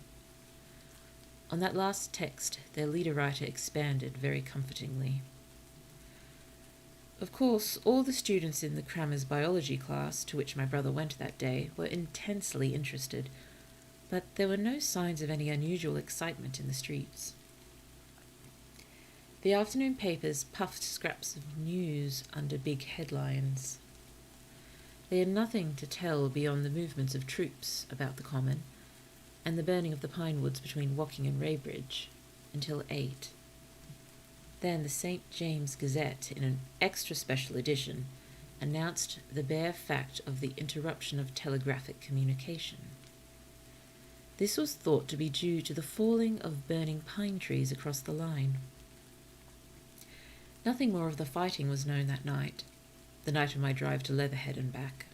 On that last text, their leader writer expanded very comfortingly. Of course, all the students in the crammer's biology class, to which my brother went that day, were intensely interested, but there were no signs of any unusual excitement in the streets. The afternoon papers puffed scraps of news under big headlines. They had nothing to tell beyond the movements of troops about the common, and the burning of the pine woods between Woking and Weybridge, until 8. Then the St. James Gazette, in an extra special edition, announced the bare fact of the interruption of telegraphic communication. This was thought to be due to the falling of burning pine trees across the line. Nothing more of the fighting was known that night, the night of my drive to Leatherhead and back.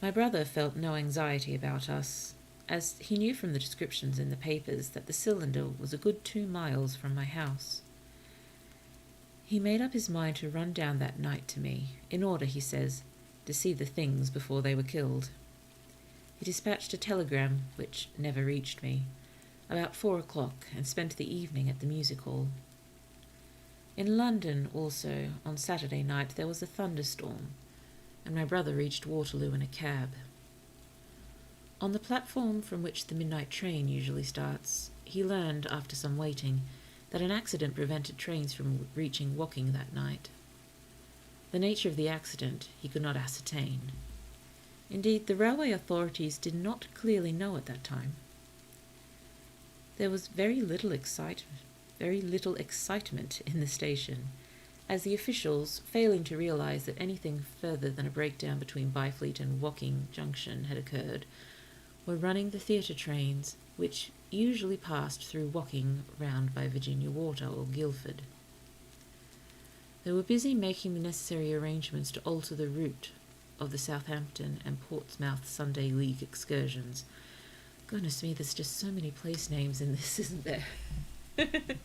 My brother felt no anxiety about us, as he knew from the descriptions in the papers that the cylinder was a good 2 miles from my house. He made up his mind to run down that night to me, in order, he says, to see the things before they were killed. He dispatched a telegram, which never reached me, about 4 o'clock, and spent the evening at the music hall. In London, also, on Saturday night there was a thunderstorm, and my brother reached Waterloo in a cab. On the platform from which the midnight train usually starts, he learned, after some waiting, that an accident prevented trains from reaching Woking that night. The nature of the accident he could not ascertain. Indeed, the railway authorities did not clearly know at that time. There was very little excitement in the station, as the officials, failing to realise that anything further than a breakdown between Byfleet and Woking Junction had occurred, were running the theatre trains, which usually passed through Woking round by Virginia Water or Guildford. They were busy making the necessary arrangements to alter the route of the Southampton and Portsmouth Sunday League excursions. Goodness me, there's just so many place names in this, isn't there? I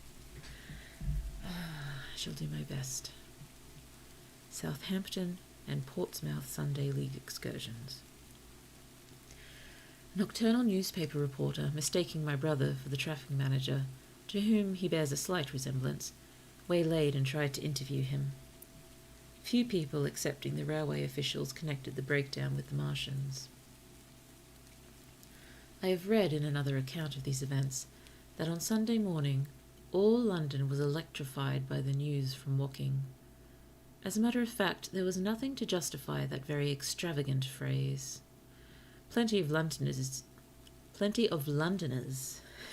shall do my best. Southampton and Portsmouth Sunday League excursions. A nocturnal newspaper reporter, mistaking my brother for the traffic manager, to whom he bears a slight resemblance, waylaid and tried to interview him. Few people, excepting the railway officials, connected the breakdown with the Martians. I have read in another account of these events that on Sunday morning all London was electrified by the news from Woking. As a matter of fact, there was nothing to justify that very extravagant phrase. Plenty of Londoners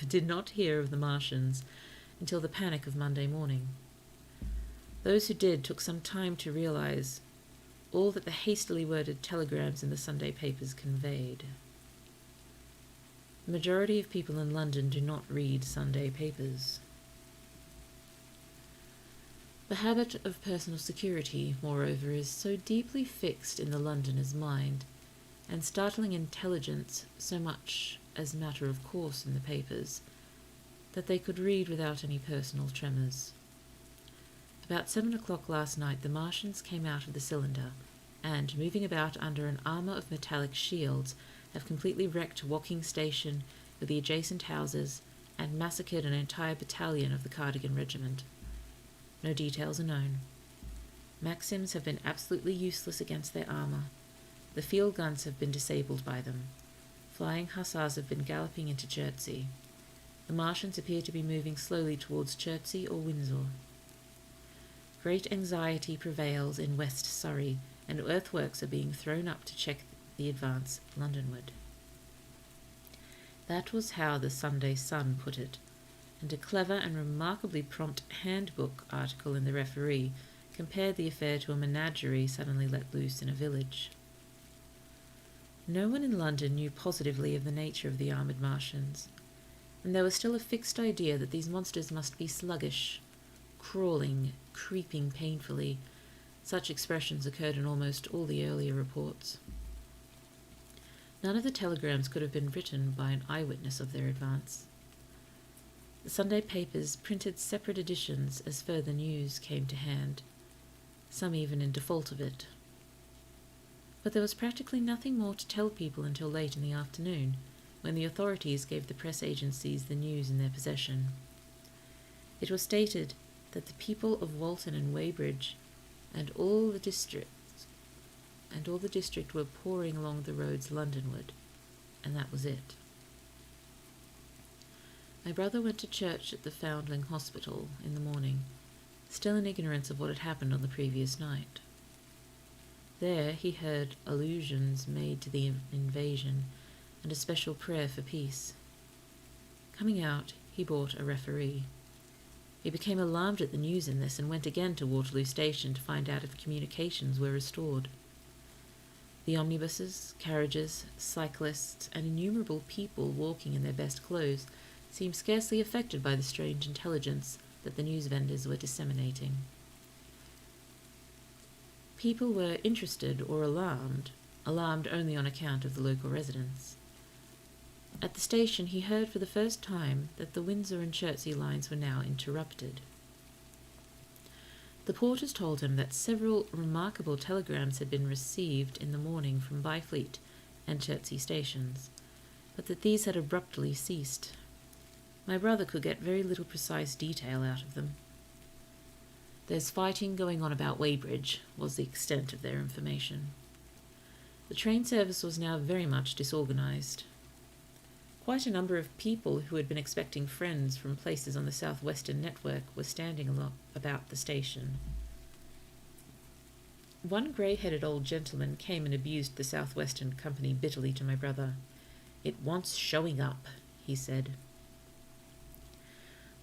did not hear of the Martians until the panic of Monday morning. Those who did took some time to realize all that the hastily worded telegrams in the Sunday papers conveyed. The majority of people in London do not read Sunday papers. The habit of personal security, moreover, is so deeply fixed in the Londoner's mind, and startling intelligence so much as matter of course in the papers, that they could read without any personal tremors. About 7 o'clock last night the Martians came out of the cylinder, and, moving about under an armour of metallic shields, have completely wrecked Woking Station with the adjacent houses, and massacred an entire battalion of the Cardigan Regiment. No details are known. Maxims have been absolutely useless against their armour. The field guns have been disabled by them. Flying hussars have been galloping into Chertsey. The Martians appear to be moving slowly towards Chertsey or Windsor. Great anxiety prevails in West Surrey, and earthworks are being thrown up to check the advance Londonward. That was how the Sunday Sun put it, and a clever and remarkably prompt handbook article in the Referee compared the affair to a menagerie suddenly let loose in a village. No one in London knew positively of the nature of the armoured Martians, and there was still a fixed idea that these monsters must be sluggish, crawling, creeping painfully. Such expressions occurred in almost all the earlier reports. None of the telegrams could have been written by an eyewitness of their advance. The Sunday papers printed separate editions as further news came to hand, some even in default of it. But there was practically nothing more to tell people until late in the afternoon, when the authorities gave the press agencies the news in their possession. It was stated that the people of Walton and Weybridge and all the district were pouring along the roads Londonward, and that was it. My brother went to church at the Foundling Hospital in the morning, still in ignorance of what had happened on the previous night. There he heard allusions made to the invasion and a special prayer for peace. Coming out, he bought a Referee. He became alarmed at the news in this and went again to Waterloo Station to find out if communications were restored. The omnibuses, carriages, cyclists, and innumerable people walking in their best clothes seemed scarcely affected by the strange intelligence that the news vendors were disseminating. People were interested or alarmed only on account of the local residents. At the station he heard for the first time that the Windsor and Chertsey lines were now interrupted. The porters told him that several remarkable telegrams had been received in the morning from Byfleet and Chertsey stations, but that these had abruptly ceased. My brother could get very little precise detail out of them. "There's fighting going on about Weybridge," was the extent of their information. The train service was now very much disorganized. Quite a number of people who had been expecting friends from places on the southwestern network were standing about the station. One grey-headed old gentleman came and abused the southwestern company bitterly to my brother. "It wants showing up," he said.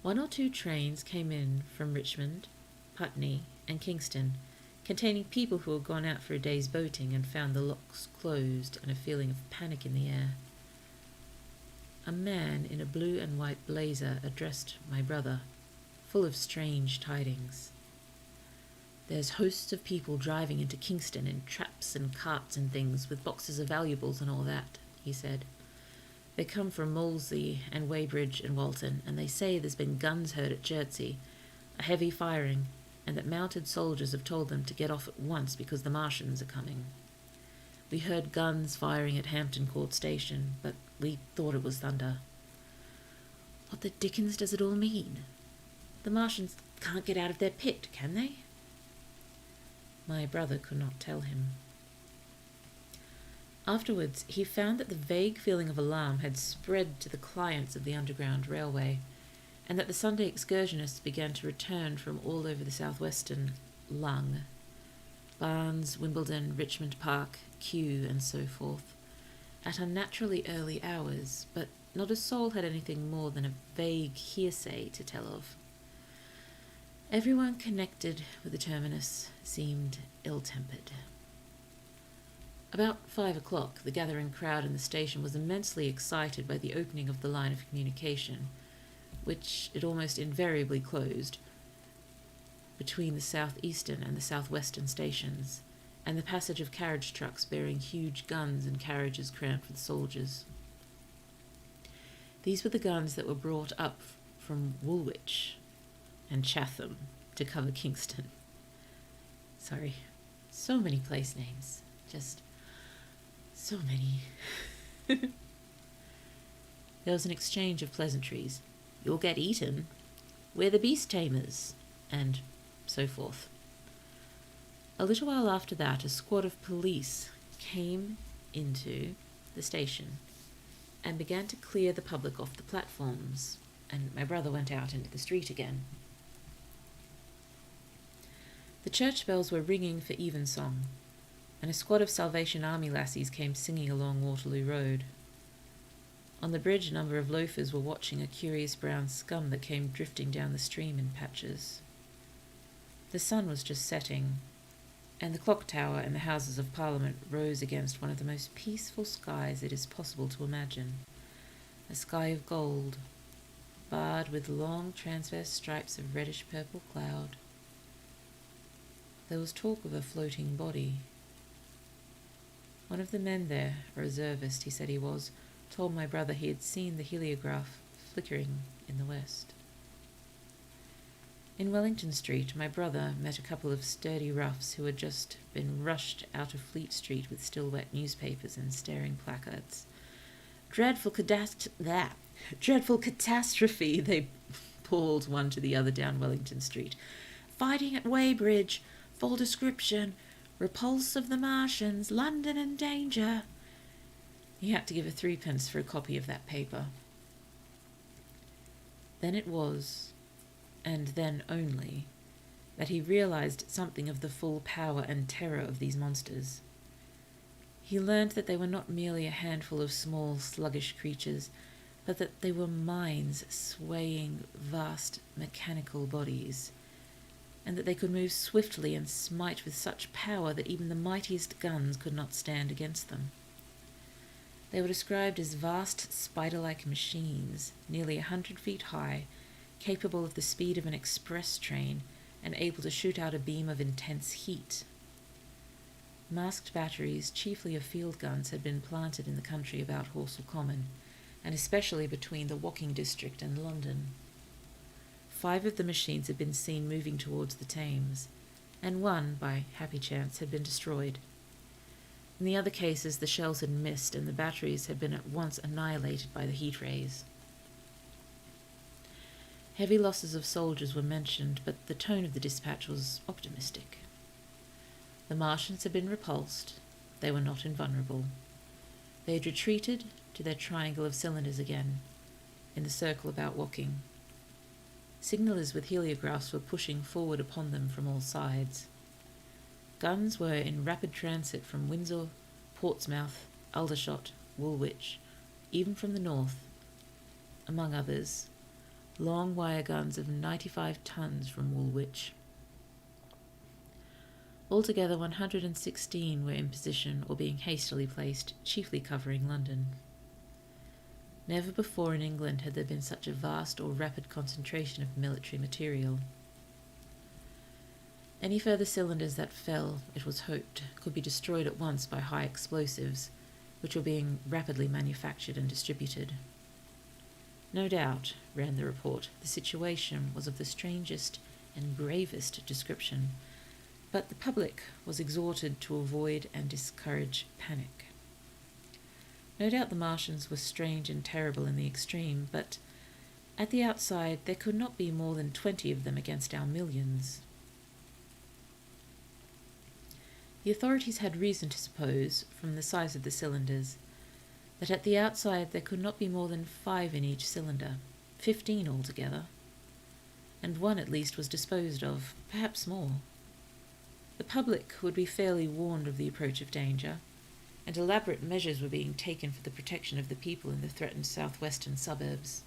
One or two trains came in from Richmond, Putney, and Kingston, containing people who had gone out for a day's boating and found the locks closed and a feeling of panic in the air. A man in a blue and white blazer addressed my brother, full of strange tidings. "There's hosts of people driving into Kingston in traps and carts and things, with boxes of valuables and all that," he said. "They come from Molesey and Weybridge and Walton, and they say there's been guns heard at Chertsey, a heavy firing, and that mounted soldiers have told them to get off at once because the Martians are coming. We heard guns firing at Hampton Court Station, but we thought it was thunder." "What the dickens does it all mean? The Martians can't get out of their pit, can they?" My brother could not tell him. Afterwards, he found that the vague feeling of alarm had spread to the clients of the Underground Railway, and that the Sunday excursionists began to return from all over the southwestern lung. Barnes, Wimbledon, Richmond Park, Kew, and so forth, at unnaturally early hours, but not a soul had anything more than a vague hearsay to tell of. Everyone connected with the terminus seemed ill-tempered. About 5 o'clock, the gathering crowd in the station was immensely excited by the opening of the line of communication, which it almost invariably closed, between the southeastern and the southwestern stations, and the passage of carriage trucks bearing huge guns and carriages crammed with soldiers. These were the guns that were brought up from Woolwich and Chatham to cover Kingston. Sorry, so many place names, just so many. There was an exchange of pleasantries. "You'll get eaten," "We're the beast tamers," and so forth. A little while after that, a squad of police came into the station and began to clear the public off the platforms. and my brother went out into the street again. The church bells were ringing for evensong, and a squad of Salvation Army lassies came singing along Waterloo Road. On the bridge, a number of loafers were watching a curious brown scum that came drifting down the stream in patches. The sun was just setting, and the clock tower and the Houses of Parliament rose against one of the most peaceful skies it is possible to imagine, a sky of gold, barred with long transverse stripes of reddish-purple cloud. There was talk of a floating body. One of the men there, a reservist he said he was, told my brother he had seen the heliograph flickering in the west. In Wellington Street, my brother met a couple of sturdy roughs who had just been rushed out of Fleet Street with still wet newspapers and staring placards. Dreadful catastrophe, they bawled one to the other down Wellington Street. Fighting at Weybridge, full description, repulse of the Martians, London in danger. He had to give a 3p for a copy of that paper. Then it was, and then only, that he realized something of the full power and terror of these monsters. He learned that they were not merely a handful of small, sluggish creatures, but that they were minds swaying vast mechanical bodies, and that they could move swiftly and smite with such power that even the mightiest guns could not stand against them. They were described as vast spider-like machines, nearly 100 feet high, capable of the speed of an express train and able to shoot out a beam of intense heat. Masked batteries, chiefly of field guns, had been planted in the country about Horsell Common, and especially between the Woking district and London. 5 of the machines had been seen moving towards the Thames, and one, by happy chance, had been destroyed. In the other cases, the shells had missed, and the batteries had been at once annihilated by the heat rays. Heavy losses of soldiers were mentioned, but the tone of the dispatch was optimistic. The Martians had been repulsed. They were not invulnerable. They had retreated to their triangle of cylinders again, in the circle about Woking. Signallers with heliographs were pushing forward upon them from all sides. Guns were in rapid transit from Windsor, Portsmouth, Aldershot, Woolwich, even from the north. Among others, long wire guns of 95 tons from Woolwich. Altogether 116 were in position or being hastily placed, chiefly covering London. Never before in England had there been such a vast or rapid concentration of military material. Any further cylinders that fell, it was hoped, could be destroyed at once by high explosives, which were being rapidly manufactured and distributed. No doubt, ran the report, the situation was of the strangest and gravest description, but the public was exhorted to avoid and discourage panic. No doubt the Martians were strange and terrible in the extreme, but at the outside there could not be more than 20 of them against our millions. The authorities had reason to suppose, from the size of the cylinders, that at the outside there could not be more than 5 in each cylinder, 15 altogether, and one at least was disposed of, perhaps more. The public would be fairly warned of the approach of danger, and elaborate measures were being taken for the protection of the people in the threatened southwestern suburbs.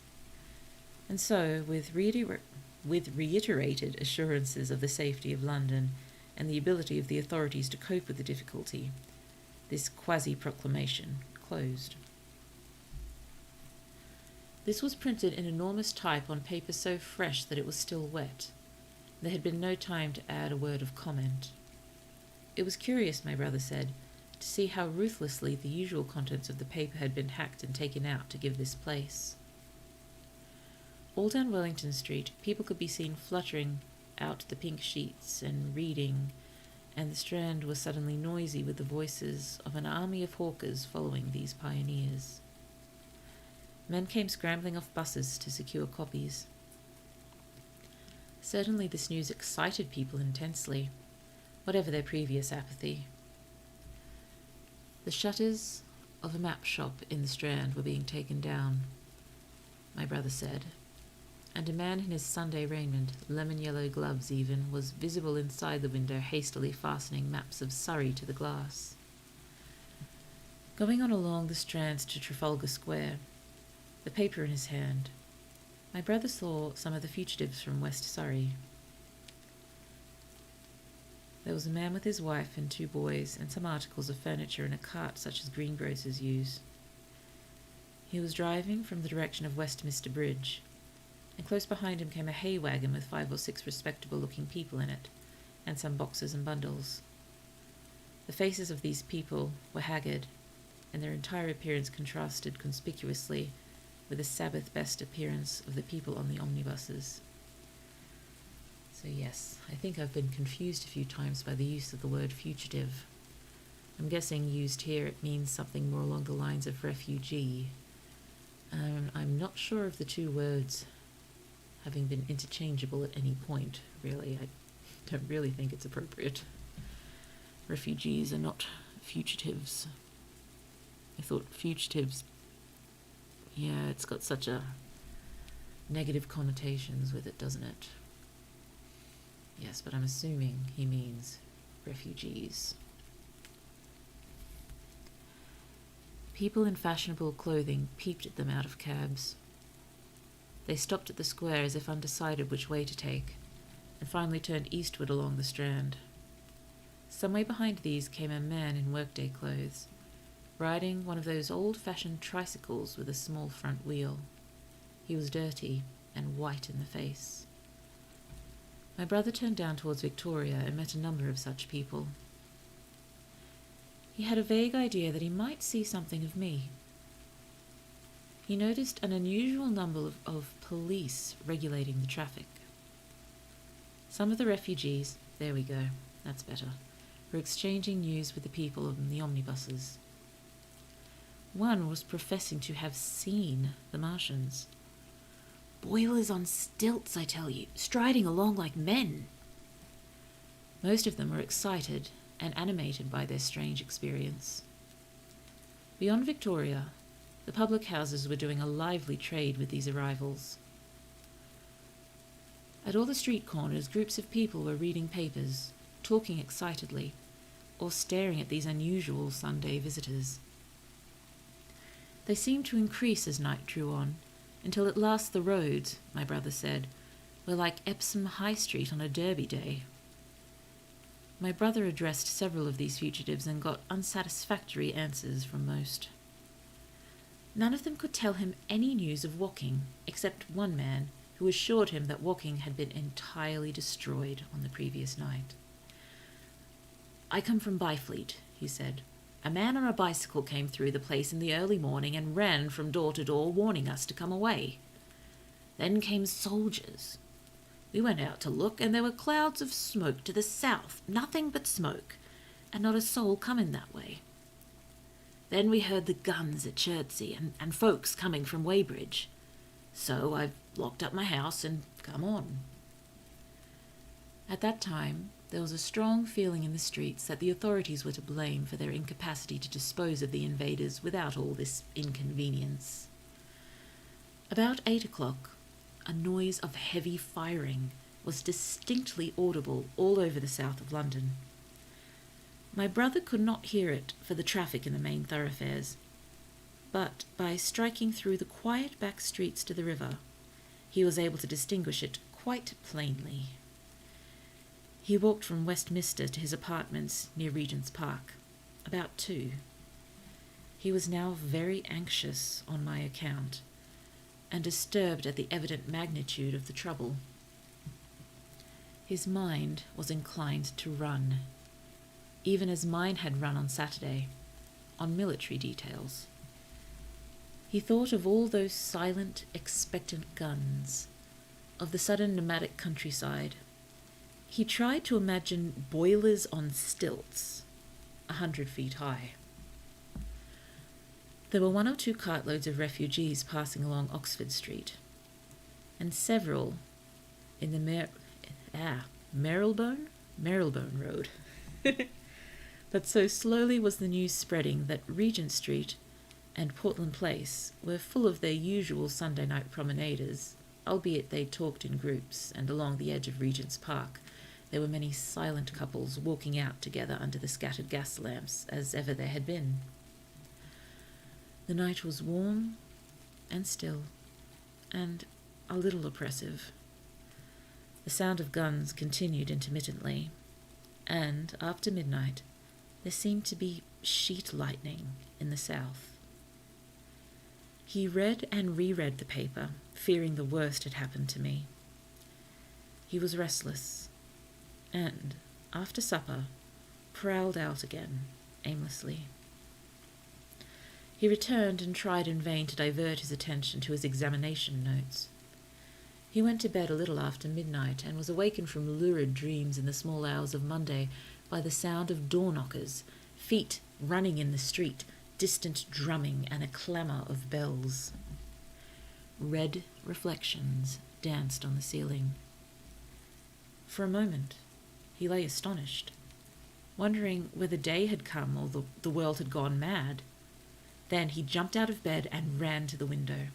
And so, with reiterated assurances of the safety of London and the ability of the authorities to cope with the difficulty, this quasi-proclamation closed. This was printed in enormous type on paper so fresh that it was still wet. There had been no time to add a word of comment. It was curious, my brother said, to see how ruthlessly the usual contents of the paper had been hacked and taken out to give this place. All down Wellington Street, people could be seen fluttering out the pink sheets and reading, and the Strand was suddenly noisy with the voices of an army of hawkers following these pioneers. Men came scrambling off buses to secure copies. Certainly this news excited people intensely, whatever their previous apathy. The shutters of a map shop in the Strand were being taken down, my brother said, and a man in his Sunday raiment, lemon-yellow gloves even, was visible inside the window, hastily fastening maps of Surrey to the glass. Going on along the Strand to Trafalgar Square, the paper in his hand, my brother saw some of the fugitives from West Surrey. There was a man with his wife and 2 boys and some articles of furniture in a cart such as greengrocers use. He was driving from the direction of Westminster Bridge, and close behind him came a hay wagon with 5 or 6 respectable-looking people in it, and some boxes and bundles. The faces of these people were haggard, and their entire appearance contrasted conspicuously with the Sabbath-best appearance of the people on the omnibuses. So yes, I think I've been confused a few times by the use of the word fugitive. I'm guessing used here it means something more along the lines of refugee. I'm not sure of the 2 words having been interchangeable at any point, really. I don't really think it's appropriate. Refugees are not fugitives. I thought fugitives, yeah, it's got such a negative connotations with it, doesn't it? Yes, but I'm assuming he means refugees. People in fashionable clothing peeped at them out of cabs. They stopped at the square as if undecided which way to take, and finally turned eastward along the Strand. Some way behind these came a man in workday clothes, riding one of those old-fashioned tricycles with a small front wheel. He was dirty and white in the face. My brother turned down towards Victoria and met a number of such people. He had a vague idea that he might see something of me. He noticed an unusual number of police regulating the traffic. Some of the refugees, there we go, that's better, were exchanging news with the people on the omnibuses. One was professing to have seen the Martians. "Boilers on stilts, I tell you, striding along like men." Most of them were excited and animated by their strange experience. Beyond Victoria, the public houses were doing a lively trade with these arrivals. At all the street corners, groups of people were reading papers, talking excitedly, or staring at these unusual Sunday visitors. They seemed to increase as night drew on, until at last the roads, my brother said, were like Epsom High Street on a Derby day. My brother addressed several of these fugitives and got unsatisfactory answers from most. None of them could tell him any news of Woking, except one man who assured him that Woking had been entirely destroyed on the previous night. "I come from Byfleet," he said. "A man on a bicycle came through the place in the early morning and ran from door to door, warning us to come away. Then came soldiers. We went out to look, and there were clouds of smoke to the south, nothing but smoke, and not a soul coming that way. Then we heard the guns at Chertsey and folks coming from Weybridge. So I've locked up my house and come on." At that time, there was a strong feeling in the streets that the authorities were to blame for their incapacity to dispose of the invaders without all this inconvenience. About 8 o'clock, a noise of heavy firing was distinctly audible all over the south of London. My brother could not hear it for the traffic in the main thoroughfares, but by striking through the quiet back streets to the river, he was able to distinguish it quite plainly. He walked from Westminster to his apartments near Regent's Park, about 2. He was now very anxious on my account, and disturbed at the evident magnitude of the trouble. His mind was inclined to run, even as mine had run on Saturday, on military details. He thought of all those silent, expectant guns, of the sudden nomadic countryside. He tried to imagine boilers on stilts, 100 feet high. There were 1 or 2 cartloads of refugees passing along Oxford Street, and several in the Marylebone Road. But so slowly was the news spreading that Regent Street and Portland Place were full of their usual Sunday night promenaders, albeit they talked in groups, and along the edge of Regent's Park there were many silent couples walking out together under the scattered gas lamps, as ever there had been. The night was warm and still, and a little oppressive. The sound of guns continued intermittently, and after midnight there seemed to be sheet lightning in the south. He read and reread the paper, fearing the worst had happened to me. He was restless, and, after supper, prowled out again, aimlessly. He returned and tried in vain to divert his attention to his examination notes. He went to bed a little after midnight, and was awakened from lurid dreams in the small hours of Monday by the sound of door-knockers, feet running in the street, distant drumming, and a clamour of bells. Red reflections danced on the ceiling. For a moment he lay astonished, wondering whether day had come or the world had gone mad. Then he jumped out of bed and ran to the window.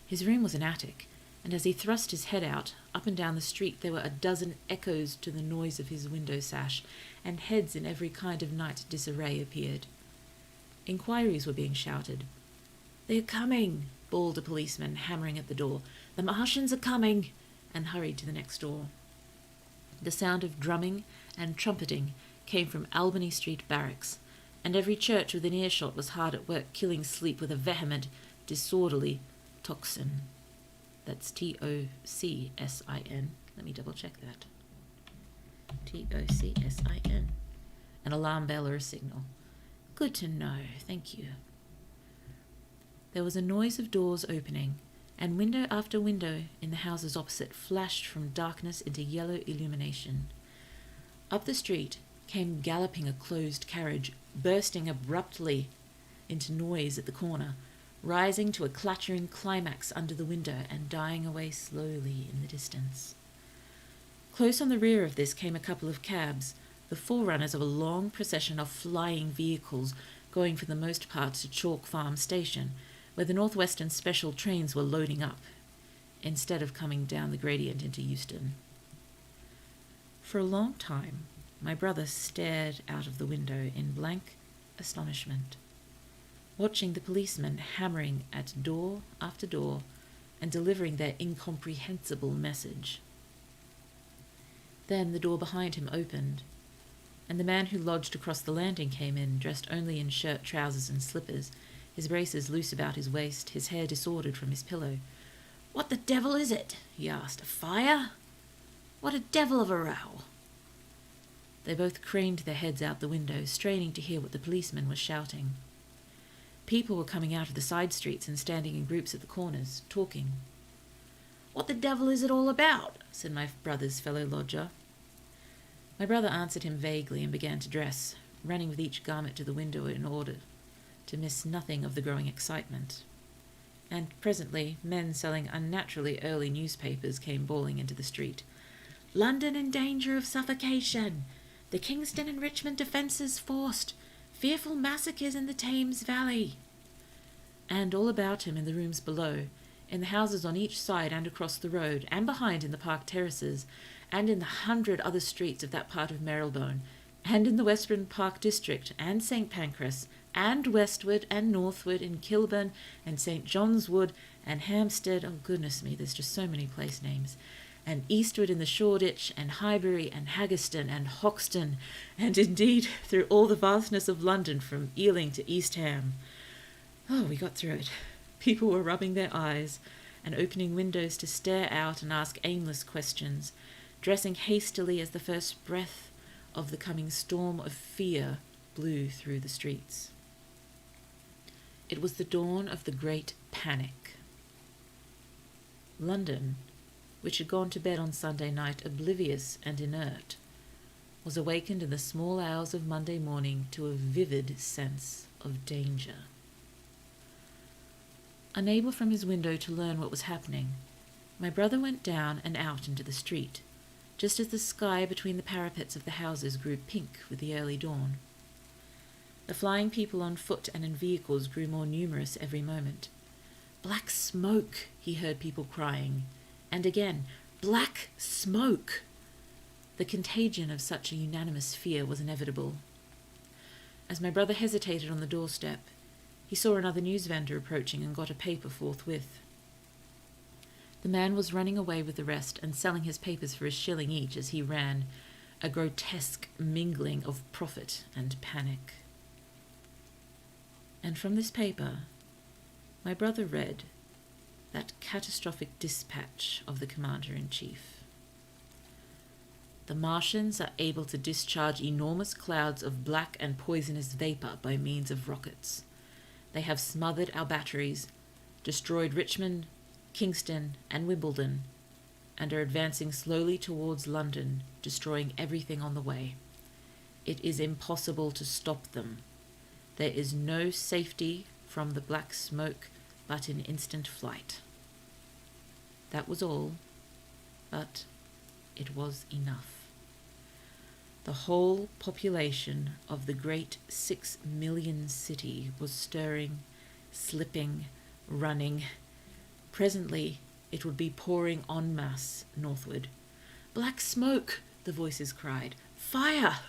His room was an attic, and as he thrust his head out, up and down the street there were a dozen echoes to the noise of his window sash, and heads in every kind of night disarray appeared. Inquiries were being shouted. "They're coming," bawled a policeman, hammering at the door. "The Martians are coming," and hurried to the next door. The sound of drumming and trumpeting came from Albany Street Barracks, and every church within earshot was hard at work killing sleep with a vehement, disorderly tocsin. That's Tocsin. Let me double-check that. Tocsin. An alarm bell or a signal. Good to know, thank you. There was a noise of doors opening, and window after window in the houses opposite flashed from darkness into yellow illumination. Up the street came galloping a closed carriage, bursting abruptly into noise at the corner, rising to a clattering climax under the window and dying away slowly in the distance. Close on the rear of this came a couple of cabs, the forerunners of a long procession of flying vehicles going for the most part to Chalk Farm Station, where the Northwestern special trains were loading up, instead of coming down the gradient into Euston. For a long time my brother stared out of the window in blank astonishment, watching the policemen hammering at door after door and delivering their incomprehensible message. Then the door behind him opened, and the man who lodged across the landing came in, dressed only in shirt, trousers, and slippers, his braces loose about his waist, his hair disordered from his pillow. "What the devil is it?" he asked. "A fire? What a devil of a row!" They both craned their heads out the window, straining to hear what the policeman was shouting. People were coming out of the side streets and standing in groups at the corners, talking. "What the devil is it all about?" said my brother's fellow lodger. My brother answered him vaguely and began to dress, running with each garment to the window in order to miss nothing of the growing excitement. And presently men selling unnaturally early newspapers came bawling into the street. "London in danger of suffocation! The Kingston and Richmond defences forced! Fearful massacres in the Thames Valley!" And all about him in the rooms below, in the houses on each side and across the road, and behind in the park terraces, and in the 100 other streets of that part of Marylebone, and in the Westbourne Park district, and St. Pancras, and westward and northward in Kilburn and St. John's Wood and Hampstead, oh goodness me, there's just so many place names, and eastward in the Shoreditch and Highbury and Haggerston and Hoxton, and indeed through all the vastness of London from Ealing to East Ham. Oh, we got through it. People were rubbing their eyes and opening windows to stare out and ask aimless questions, dressing hastily as the first breath of the coming storm of fear blew through the streets. It was the dawn of the Great Panic. London, which had gone to bed on Sunday night oblivious and inert, was awakened in the small hours of Monday morning to a vivid sense of danger. Unable from his window to learn what was happening, my brother went down and out into the street, just as the sky between the parapets of the houses grew pink with the early dawn. The flying people on foot and in vehicles grew more numerous every moment. "Black smoke," he heard people crying, and again, "Black smoke." The contagion of such a unanimous fear was inevitable. As my brother hesitated on the doorstep, he saw another news vendor approaching and got a paper forthwith. The man was running away with the rest and selling his papers for a shilling each as he ran, a grotesque mingling of profit and panic. And from this paper, my brother read that catastrophic dispatch of the Commander-in-Chief. The Martians are able to discharge enormous clouds of black and poisonous vapor by means of rockets. They have smothered our batteries, destroyed Richmond, Kingston, and Wimbledon, and are advancing slowly towards London, destroying everything on the way. It is impossible to stop them. There is no safety from the black smoke but in instant flight. That was all, but it was enough. The whole population of the great 6 million city was stirring, slipping, running. Presently it would be pouring en masse northward. "Black smoke!" the voices cried. "Fire!"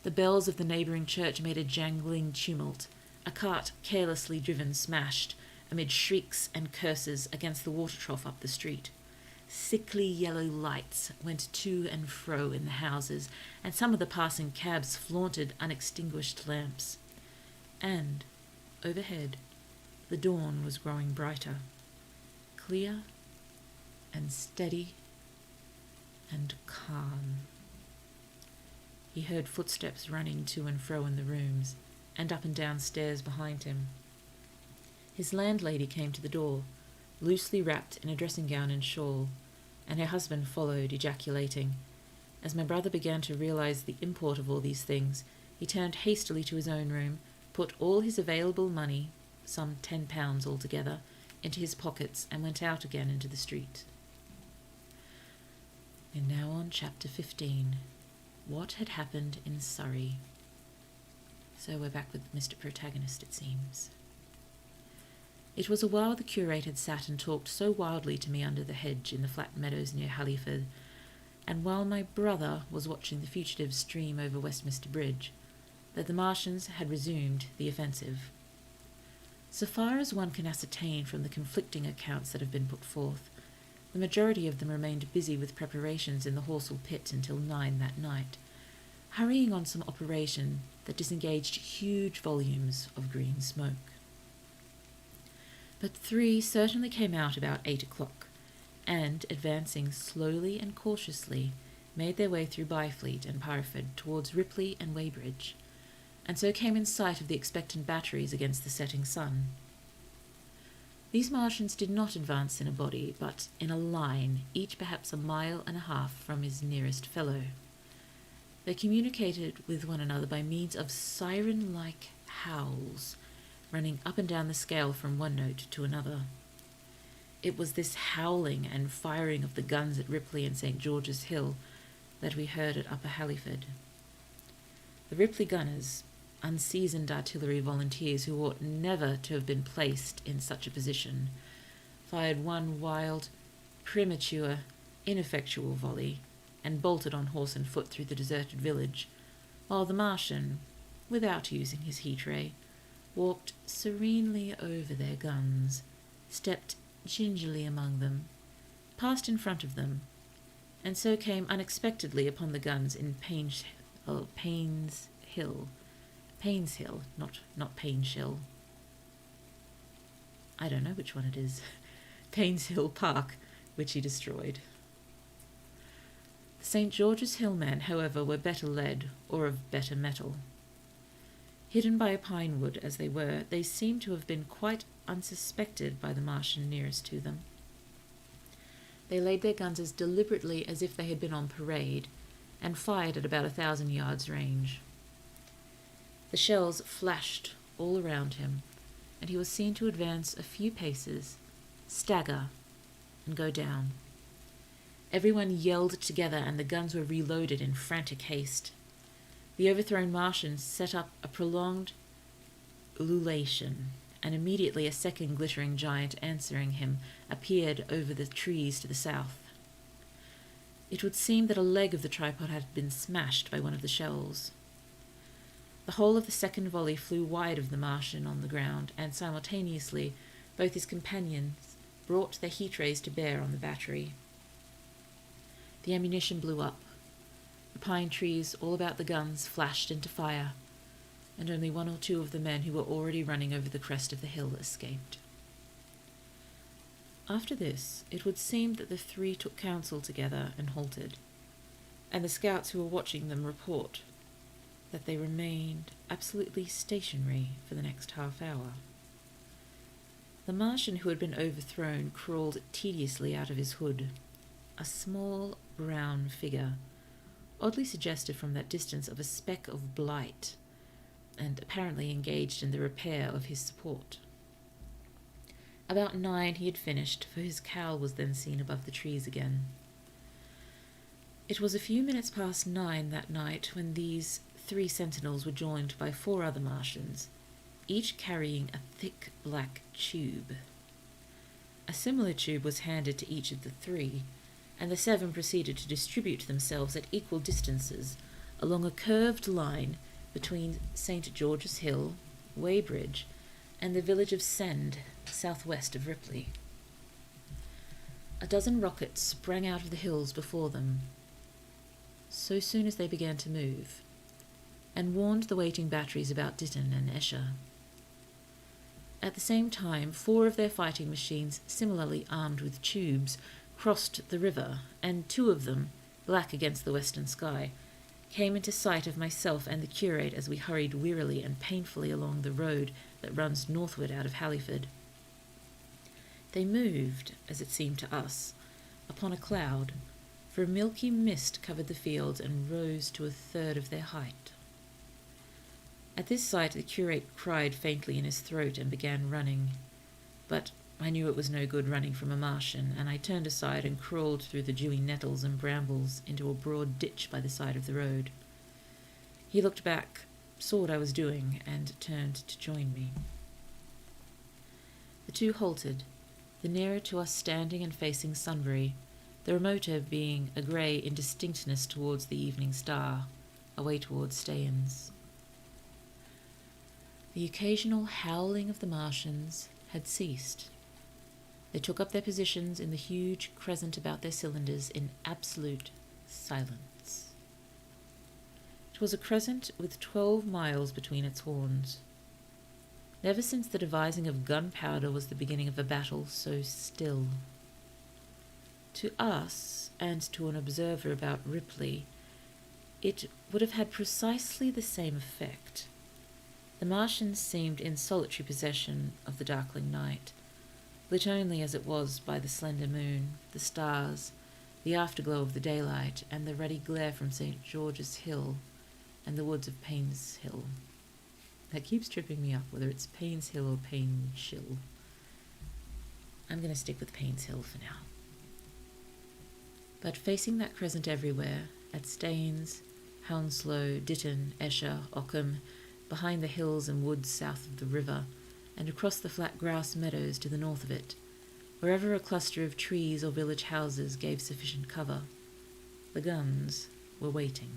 The bells of the neighbouring church made a jangling tumult. A cart, carelessly driven, smashed, amid shrieks and curses, against the water trough up the street. Sickly yellow lights went to and fro in the houses, and some of the passing cabs flaunted unextinguished lamps. And, overhead, the dawn was growing brighter, clear and steady and calm. He heard footsteps running to and fro in the rooms, and up and down stairs behind him. His landlady came to the door, loosely wrapped in a dressing gown and shawl, and her husband followed, ejaculating. As my brother began to realize the import of all these things, he turned hastily to his own room, put all his available money, some £10 altogether, into his pockets, and went out again into the street. And now on chapter 15. What had happened in Surrey? So we're back with Mr. Protagonist, it seems. It was a while the curate had sat and talked so wildly to me under the hedge in the flat meadows near Halliford, and while my brother was watching the fugitives stream over Westminster Bridge, that the Martians had resumed the offensive. So far as one can ascertain from the conflicting accounts that have been put forth, the majority of them remained busy with preparations in the Horsell pit until 9 that night, hurrying on some operation that disengaged huge volumes of green smoke. But 3 certainly came out about 8 o'clock, and, advancing slowly and cautiously, made their way through Byfleet and Pireford towards Ripley and Weybridge, and so came in sight of the expectant batteries against the setting sun. These Martians did not advance in a body, but in a line, each perhaps 1.5 miles from his nearest fellow. They communicated with one another by means of siren-like howls, running up and down the scale from one note to another. It was this howling and firing of the guns at Ripley and St. George's Hill that we heard at Upper Halliford. The Ripley gunners, unseasoned artillery volunteers who ought never to have been placed in such a position, fired one wild, premature, ineffectual volley, and bolted on horse and foot through the deserted village, while the Martian, without using his heat ray, walked serenely over their guns, stepped gingerly among them, passed in front of them, and so came unexpectedly upon the guns in Painshill, not Painshill. I don't know which one it is. Painshill Park, which he destroyed. The St. George's Hill men, however, were better led, or of better mettle. Hidden by a pine wood as they were, they seemed to have been quite unsuspected by the Martian nearest to them. They laid their guns as deliberately as if they had been on parade, and fired at about 1,000 yards range. The shells flashed all around him, and he was seen to advance a few paces, stagger, and go down. Everyone yelled together, and the guns were reloaded in frantic haste. The overthrown Martians set up a prolonged ululation, and immediately a second glittering giant answering him appeared over the trees to the south. It would seem that a leg of the tripod had been smashed by one of the shells. The whole of the second volley flew wide of the Martian on the ground, and simultaneously both his companions brought their heat rays to bear on the battery. The ammunition blew up. The pine trees all about the guns flashed into fire, and only one or two of the men who were already running over the crest of the hill escaped. After this, it would seem that the three took counsel together and halted, and the scouts who were watching them report that they remained absolutely stationary for the next half hour. The Martian who had been overthrown crawled tediously out of his hood, a small brown figure, oddly suggestive from that distance of a speck of blight, and apparently engaged in the repair of his support. About 9 he had finished, for his cowl was then seen above the trees again. It was a few minutes past 9 that night when these 3 sentinels were joined by 4 other Martians, each carrying a thick black tube. A similar tube was handed to each of the 3, and the 7 proceeded to distribute themselves at equal distances along a curved line between St. George's Hill, Weybridge, and the village of Send, southwest of Ripley. A dozen rockets sprang out of the hills before them, so soon as they began to move, and warned the waiting batteries about Ditton and Esher. At the same time, 4 of their fighting machines, similarly armed with tubes, crossed the river, and 2 of them, black against the western sky, came into sight of myself and the curate as we hurried wearily and painfully along the road that runs northward out of Halliford. They moved, as it seemed to us, upon a cloud, for a milky mist covered the fields and rose to 1/3 of their height. At this sight the curate cried faintly in his throat and began running, but I knew it was no good running from a Martian, and I turned aside and crawled through the dewy nettles and brambles into a broad ditch by the side of the road. He looked back, saw what I was doing, and turned to join me. The 2 halted, the nearer to us standing and facing Sunbury, the remoter being a grey indistinctness towards the evening star, away towards Staines. The occasional howling of the Martians had ceased. They took up their positions in the huge crescent about their cylinders in absolute silence. It was a crescent with 12 miles between its horns. Never since the devising of gunpowder was the beginning of a battle so still. To us, and to an observer about Ripley, it would have had precisely the same effect. The Martians seemed in solitary possession of the darkling night, lit only as it was by the slender moon, the stars, the afterglow of the daylight, and the ruddy glare from St. George's Hill and the woods of Payne's Hill. That keeps tripping me up, whether it's Payne's Hill or Payneshill. I'm going to stick with Payne's Hill for now. But facing that crescent everywhere, at Staines, Hounslow, Ditton, Esher, Ockham, behind the hills and woods south of the river, and across the flat grass meadows to the north of it, wherever a cluster of trees or village houses gave sufficient cover, the guns were waiting.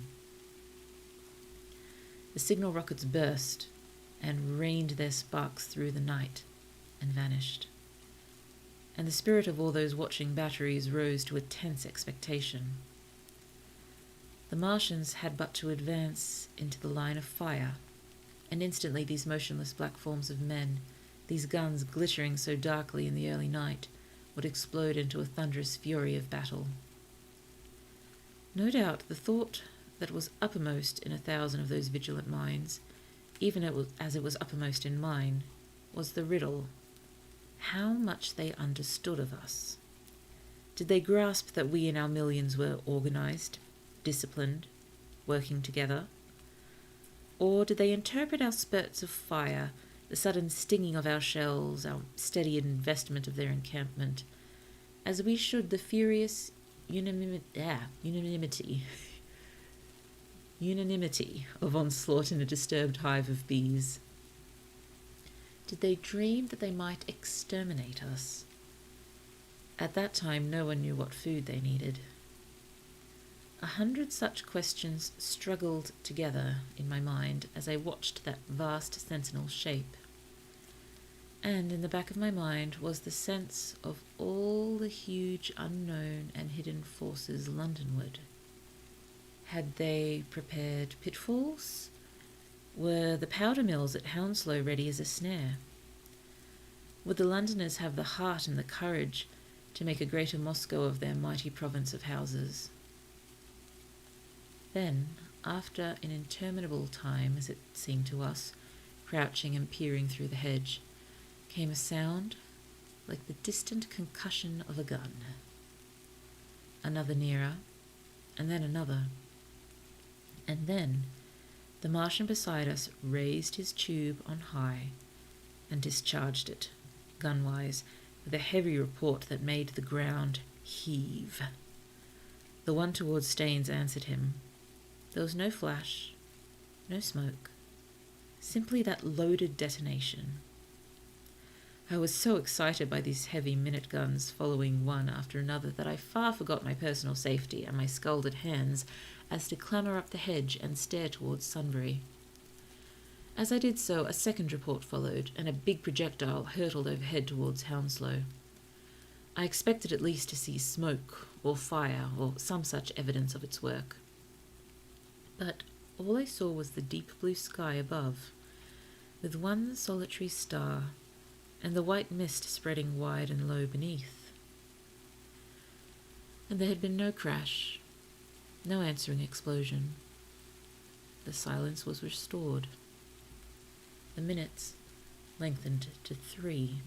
The signal rockets burst and rained their sparks through the night and vanished, and the spirit of all those watching batteries rose to a tense expectation. The Martians had but to advance into the line of fire, and instantly these motionless black forms of men, these guns glittering so darkly in the early night, would explode into a thunderous fury of battle. No doubt the thought that was uppermost in 1,000 of those vigilant minds, even as it was uppermost in mine, was the riddle: how much they understood of us. Did they grasp that we in our millions were organized, disciplined, working together? Or did they interpret our spurts of fire, the sudden stinging of our shells, our steady investment of their encampment, as we should the furious unanimity of onslaught in a disturbed hive of bees? Did they dream that they might exterminate us? At that time, no one knew what food they needed. 100 such questions struggled together in my mind as I watched that vast sentinel shape. And in the back of my mind was the sense of all the huge unknown and hidden forces Londonward. Had they prepared pitfalls? Were the powder mills at Hounslow ready as a snare? Would the Londoners have the heart and the courage to make a greater Moscow of their mighty province of houses? Then, after an interminable time, as it seemed to us, crouching and peering through the hedge, came a sound like the distant concussion of a gun. Another nearer, and then another. And then the Martian beside us raised his tube on high and discharged it, gunwise, with a heavy report that made the ground heave. The one towards Staines answered him. There was no flash, no smoke, simply that loaded detonation. I was so excited by these heavy minute guns following one after another that I far forgot my personal safety and my scalded hands as to clamber up the hedge and stare towards Sunbury. As I did so, a second report followed, and a big projectile hurtled overhead towards Hounslow. I expected at least to see smoke or fire or some such evidence of its work. But all I saw was the deep blue sky above, with one solitary star, and the white mist spreading wide and low beneath. And there had been no crash, no answering explosion. The silence was restored. The minutes lengthened to 3.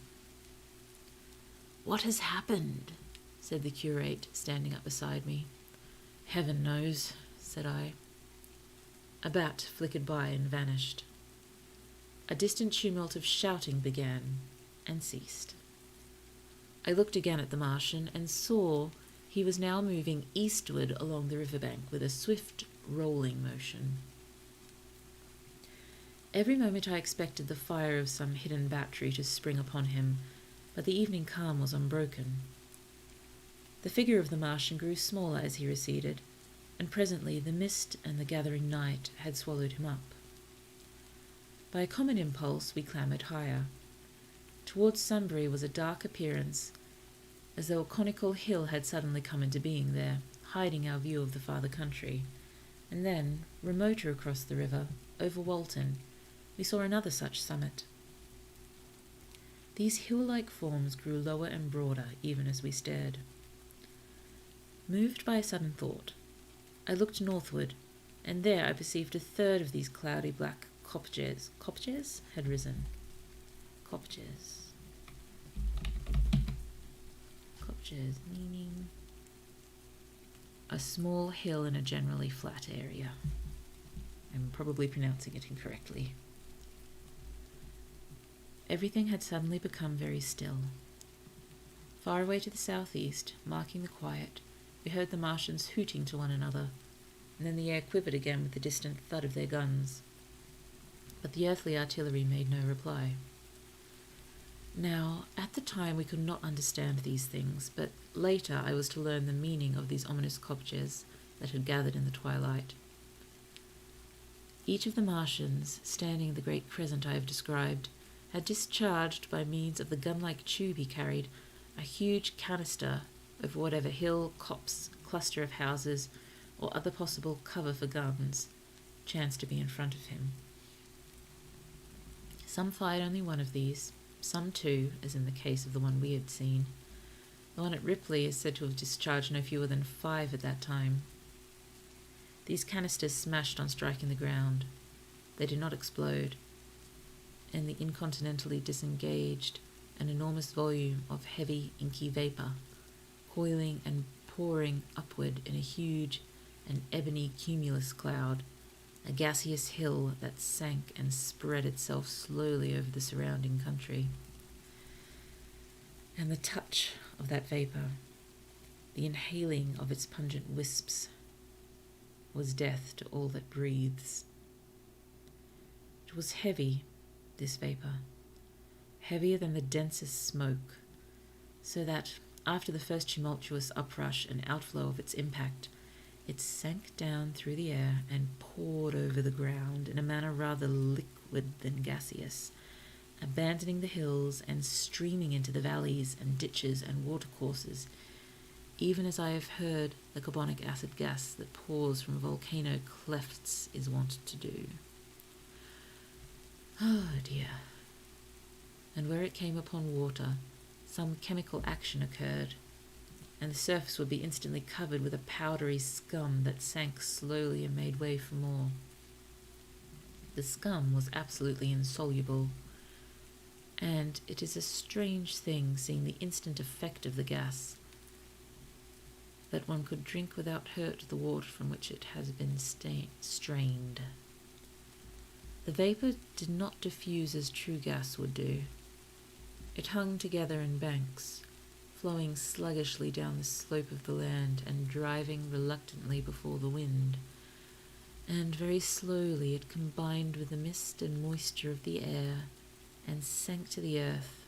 "What has happened?" said the curate, standing up beside me. "Heaven knows," said I. A bat flickered by and vanished. A distant tumult of shouting began and ceased. I looked again at the Martian and saw he was now moving eastward along the riverbank with a swift rolling motion. Every moment I expected the fire of some hidden battery to spring upon him, but the evening calm was unbroken. The figure of the Martian grew smaller as he receded, and presently the mist and the gathering night had swallowed him up. By a common impulse we clambered higher. Towards Sunbury was a dark appearance, as though a conical hill had suddenly come into being there, hiding our view of the farther country. And then, remoter across the river, over Walton, we saw another such summit. These hill-like forms grew lower and broader even as we stared. Moved by a sudden thought, I looked northward, and there I perceived a third of these cloudy black kopjes had risen. Kopjes, meaning a small hill in a generally flat area. I'm probably pronouncing it incorrectly. Everything had suddenly become very still. Far away to the southeast, marking the quiet, we heard the Martians hooting to one another, and then the air quivered again with the distant thud of their guns. But the earthly artillery made no reply. Now, at the time we could not understand these things, but later I was to learn the meaning of these ominous kopjes that had gathered in the twilight. Each of the Martians, standing in the great crescent I have described, had discharged, by means of the gun-like tube he carried, a huge canister over whatever hill, copse, cluster of houses, or other possible cover for guns chanced to be in front of him. Some fired only one of these, some 2, as in the case of the one we had seen. The one at Ripley is said to have discharged no fewer than 5 at that time. These canisters smashed on striking the ground. They did not explode, and the incontinently disengaged an enormous volume of heavy, inky vapour, coiling and pouring upward in a huge and ebony cumulus cloud, a gaseous hill that sank and spread itself slowly over the surrounding country. And the touch of that vapour, the inhaling of its pungent wisps, was death to all that breathes. It was heavy, this vapour, heavier than the densest smoke, so that, after the first tumultuous uprush and outflow of its impact, it sank down through the air and poured over the ground in a manner rather liquid than gaseous, abandoning the hills and streaming into the valleys and ditches and watercourses, even as I have heard the carbonic acid gas that pours from volcano clefts is wont to do. Oh dear. And where it came upon water, some chemical action occurred, and the surface would be instantly covered with a powdery scum that sank slowly and made way for more. The scum was absolutely insoluble, and it is a strange thing seeing the instant effect of the gas, that one could drink without hurt the water from which it has been strained. The vapour did not diffuse as true gas would do. It hung together in banks, flowing sluggishly down the slope of the land and driving reluctantly before the wind, and very slowly it combined with the mist and moisture of the air and sank to the earth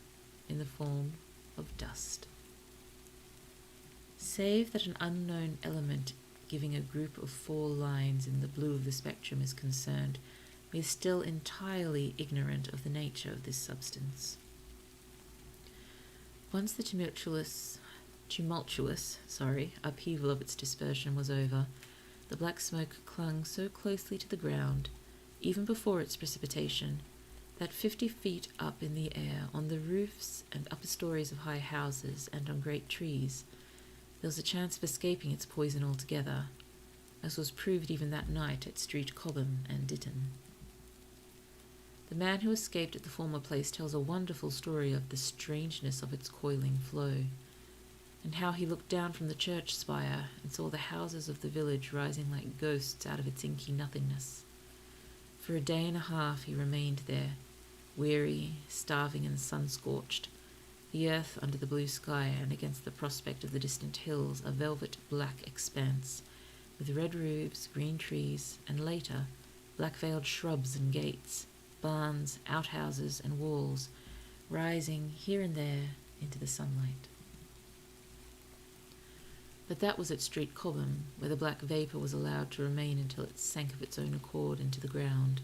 in the form of dust. Save that an unknown element giving a group of 4 lines in the blue of the spectrum is concerned, we are still entirely ignorant of the nature of this substance. Once the tumultuous upheaval of its dispersion was over, the black smoke clung so closely to the ground, even before its precipitation, that 50 feet up in the air, on the roofs and upper stories of high houses and on great trees, there was a chance of escaping its poison altogether, as was proved even that night at Street Cobham and Ditton. The man who escaped at the former place tells a wonderful story of the strangeness of its coiling flow, and how he looked down from the church spire and saw the houses of the village rising like ghosts out of its inky nothingness. For a day and a half he remained there, weary, starving and sun-scorched, the earth under the blue sky, and against the prospect of the distant hills a velvet black expanse, with red roofs, green trees, and later black-veiled shrubs and gates, barns, outhouses, and walls, rising here and there into the sunlight. But that was at Street Cobham, where the black vapour was allowed to remain until it sank of its own accord into the ground.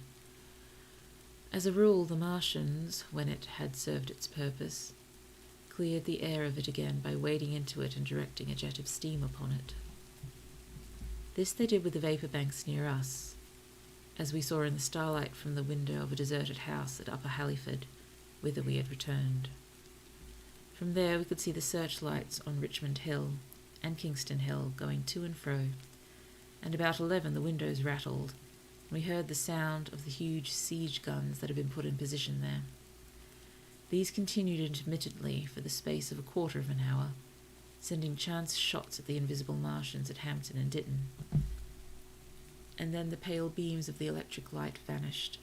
As a rule, the Martians, when it had served its purpose, cleared the air of it again by wading into it and directing a jet of steam upon it. This they did with the vapour banks near us, as we saw in the starlight from the window of a deserted house at Upper Halliford, whither we had returned. From there we could see the searchlights on Richmond Hill and Kingston Hill going to and fro, and about 11 the windows rattled, and we heard the sound of the huge siege guns that had been put in position there. These continued intermittently for the space of a quarter of an hour, sending chance shots at the invisible Martians at Hampton and Ditton, and then the pale beams of the electric light vanished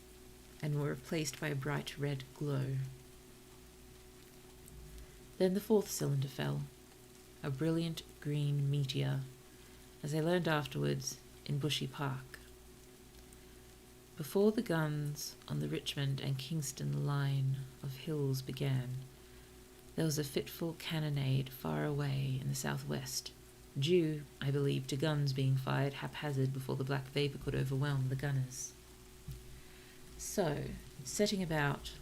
and were replaced by a bright red glow. Then the 4th cylinder fell, a brilliant green meteor, as I learned afterwards, in Bushy Park. Before the guns on the Richmond and Kingston line of hills began, there was a fitful cannonade far away in the southwest, due, I believe, to guns being fired haphazard before the black vapour could overwhelm the gunners. So, setting about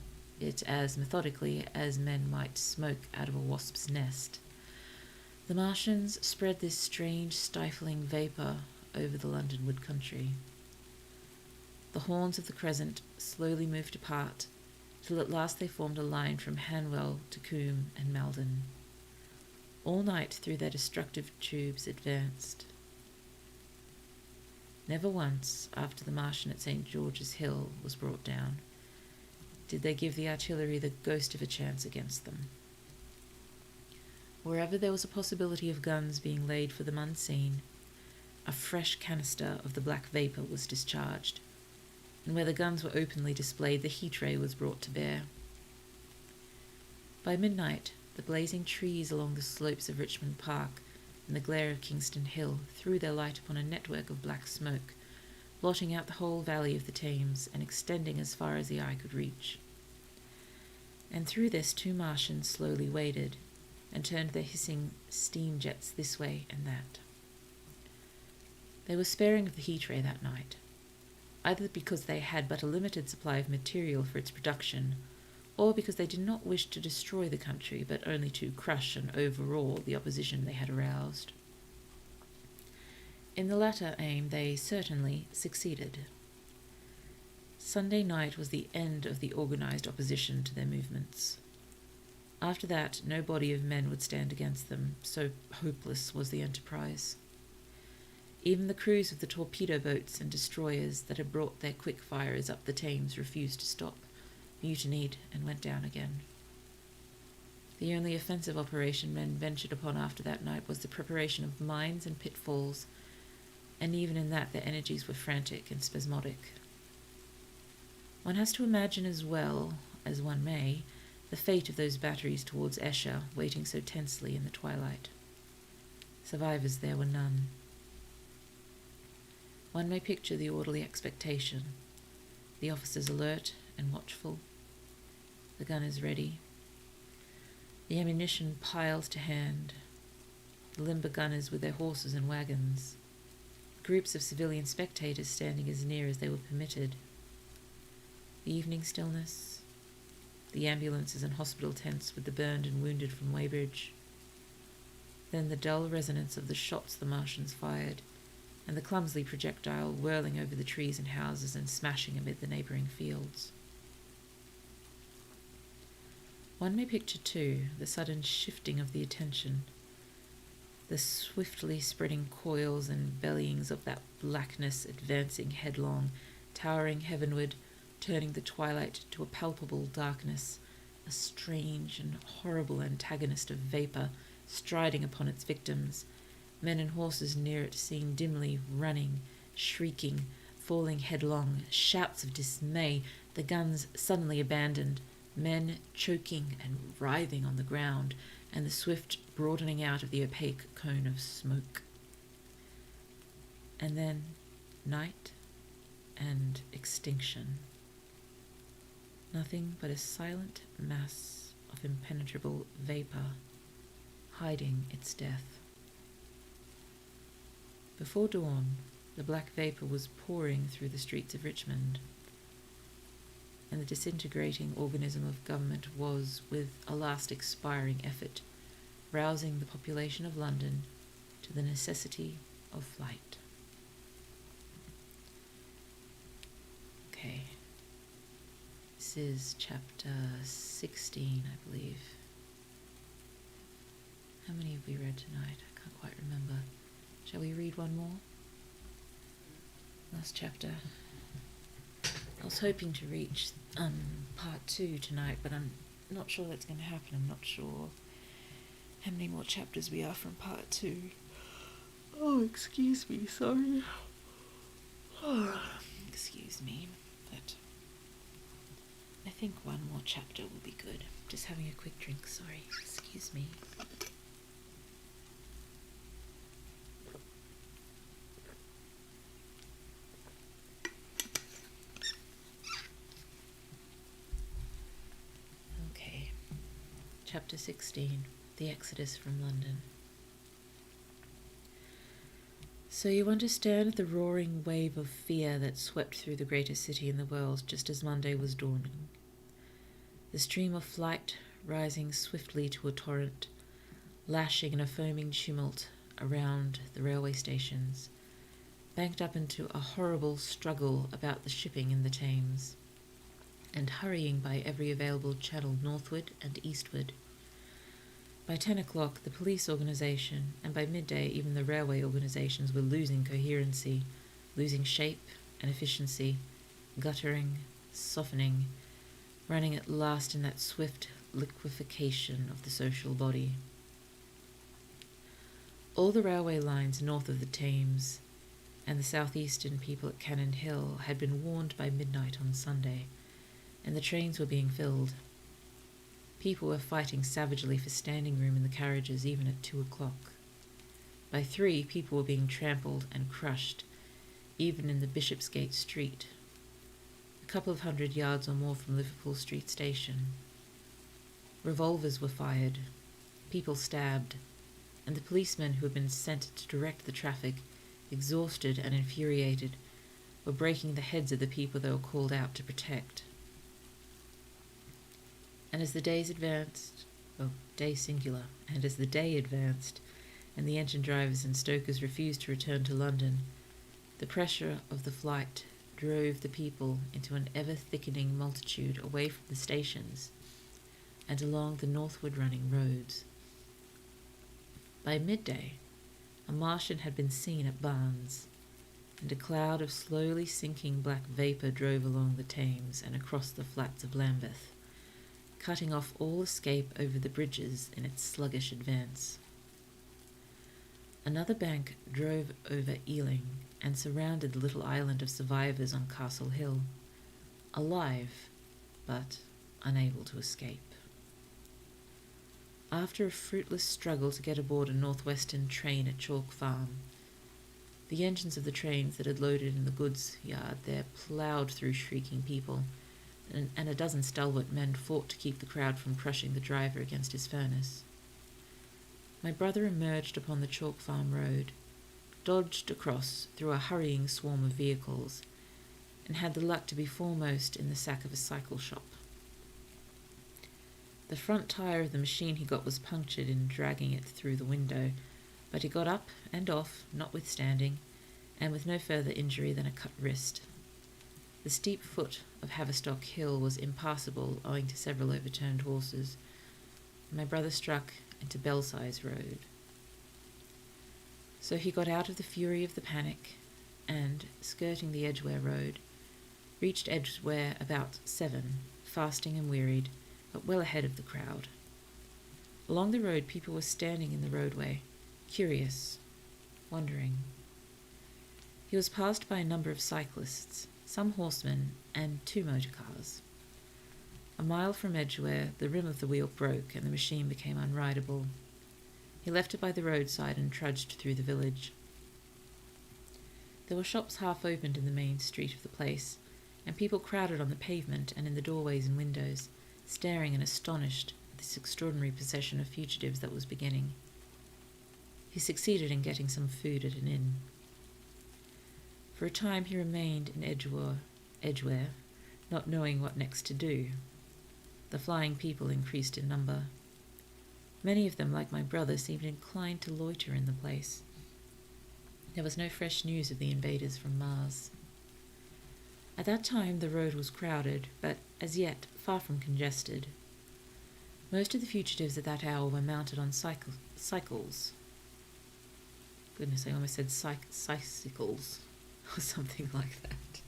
it as methodically as men might smoke out of a wasp's nest, the Martians spread this strange, stifling vapour over the Londonward country. The horns of the crescent slowly moved apart, till at last they formed a line from Hanwell to Coombe and Malden. All night through their destructive tubes advanced. Never once, after the Martian at St. George's Hill was brought down, did they give the artillery the ghost of a chance against them. Wherever there was a possibility of guns being laid for them unseen, a fresh canister of the black vapour was discharged, and where the guns were openly displayed, the heat ray was brought to bear. By midnight, the blazing trees along the slopes of Richmond Park and the glare of Kingston Hill threw their light upon a network of black smoke, blotting out the whole valley of the Thames and extending as far as the eye could reach. and through this 2 Martians slowly waded and turned their hissing steam jets this way and that. They were sparing of the heat ray that night, either because they had but a limited supply of material for its production, or because they did not wish to destroy the country, but only to crush and overawe the opposition they had aroused. In the latter aim they certainly succeeded. Sunday night was the end of the organised opposition to their movements. After that, no body of men would stand against them, so hopeless was the enterprise. Even the crews of the torpedo boats and destroyers that had brought their quick fires up the Thames refused to stop, mutinied, and went down again. The only offensive operation men ventured upon after that night was the preparation of mines and pitfalls, and even in that their energies were frantic and spasmodic. One has to imagine as well as one may the fate of those batteries towards Esher, waiting so tensely in the twilight. Survivors there were none. One may picture the orderly expectation, the officers alert and watchful, the gunners ready, the ammunition piled to hand, the limber gunners with their horses and wagons, groups of civilian spectators standing as near as they were permitted, the evening stillness, the ambulances and hospital tents with the burned and wounded from Weybridge, then the dull resonance of the shots the Martians fired, and the clumsy projectile whirling over the trees and houses and smashing amid the neighbouring fields. One may picture, too, the sudden shifting of the attention, the swiftly spreading coils and bellyings of that blackness advancing headlong, towering heavenward, turning the twilight to a palpable darkness, a strange and horrible antagonist of vapour striding upon its victims, men and horses near it seen dimly, running, shrieking, falling headlong, shouts of dismay, the guns suddenly abandoned, men choking and writhing on the ground, and the swift broadening out of the opaque cone of smoke. And then night and extinction. Nothing but a silent mass of impenetrable vapour, hiding its death. Before dawn, the black vapour was pouring through the streets of Richmond, and the disintegrating organism of government was, with a last expiring effort, rousing the population of London to the necessity of flight. Okay. This is chapter 16, I believe. How many have we read tonight? I can't quite remember. Shall we read one more? Last chapter. I was hoping to reach part 2 tonight, but I'm not sure that's going to happen. I'm not sure how many more chapters we are from part 2. Oh, excuse me, sorry. Oh, excuse me, but I think one more chapter will be good. Just having a quick drink, sorry. Excuse me. Okay. Chapter 16. The Exodus from London. So you understand the roaring wave of fear that swept through the greatest city in the world just as Monday was dawning. The stream of flight rising swiftly to a torrent, lashing in a foaming tumult around the railway stations, banked up into a horrible struggle about the shipping in the Thames, and hurrying by every available channel northward and eastward. By 10 o'clock, the police organisation, and by midday even the railway organisations, were losing coherency, losing shape and efficiency, guttering, softening, running at last in that swift liquefaction of the social body. All the railway lines north of the Thames and the southeastern people at Cannon Hill had been warned by midnight on Sunday, and the trains were being filled. People were fighting savagely for standing room in the carriages even at 2 o'clock. By 3, people were being trampled and crushed, even in the Bishopsgate Street, a couple of 100 yards or more from Liverpool Street Station. Revolvers were fired, people stabbed, and the policemen who had been sent to direct the traffic, exhausted and infuriated, were breaking the heads of the people they were called out to protect. And as the days advanced, day singular, and as the day advanced, and the engine drivers and stokers refused to return to London, the pressure of the flight drove the people into an ever-thickening multitude away from the stations and along the northward-running roads. By midday, a Martian had been seen at Barnes, and a cloud of slowly sinking black vapour drove along the Thames and across the flats of Lambeth, cutting off all escape over the bridges in its sluggish advance. Another bank drove over Ealing and surrounded the little island of survivors on Castle Hill, alive but unable to escape. After a fruitless struggle to get aboard a northwestern train at Chalk Farm, the engines of the trains that had loaded in the goods yard there ploughed through shrieking people, and a dozen stalwart men fought to keep the crowd from crushing the driver against his furnace. My brother emerged upon the Chalk Farm road, dodged across through a hurrying swarm of vehicles, and had the luck to be foremost in the sack of a cycle shop. The front tire of the machine he got was punctured in dragging it through the window, but he got up and off, notwithstanding, and with no further injury than a cut wrist. The steep foot of Haverstock Hill was impassable owing to several overturned horses, and my brother struck into Belsize Road. So he got out of the fury of the panic and, skirting the Edgware Road, reached Edgware about 7, fasting and wearied, but well ahead of the crowd. Along the road people were standing in the roadway, curious, wondering. He was passed by a number of cyclists, some horsemen, and 2 motor cars. A mile from Edgware, the rim of the wheel broke and the machine became unrideable. He left it by the roadside and trudged through the village. There were shops half opened in the main street of the place, and people crowded on the pavement and in the doorways and windows, staring and astonished at this extraordinary procession of fugitives that was beginning. He succeeded in getting some food at an inn. For a time he remained in Edgware, not knowing what next to do. The flying people increased in number. Many of them, like my brother, seemed inclined to loiter in the place. There was no fresh news of the invaders from Mars. At that time the road was crowded, but as yet far from congested. Most of the fugitives at that hour were mounted on cycles. Goodness, I almost said cycles, or something like that.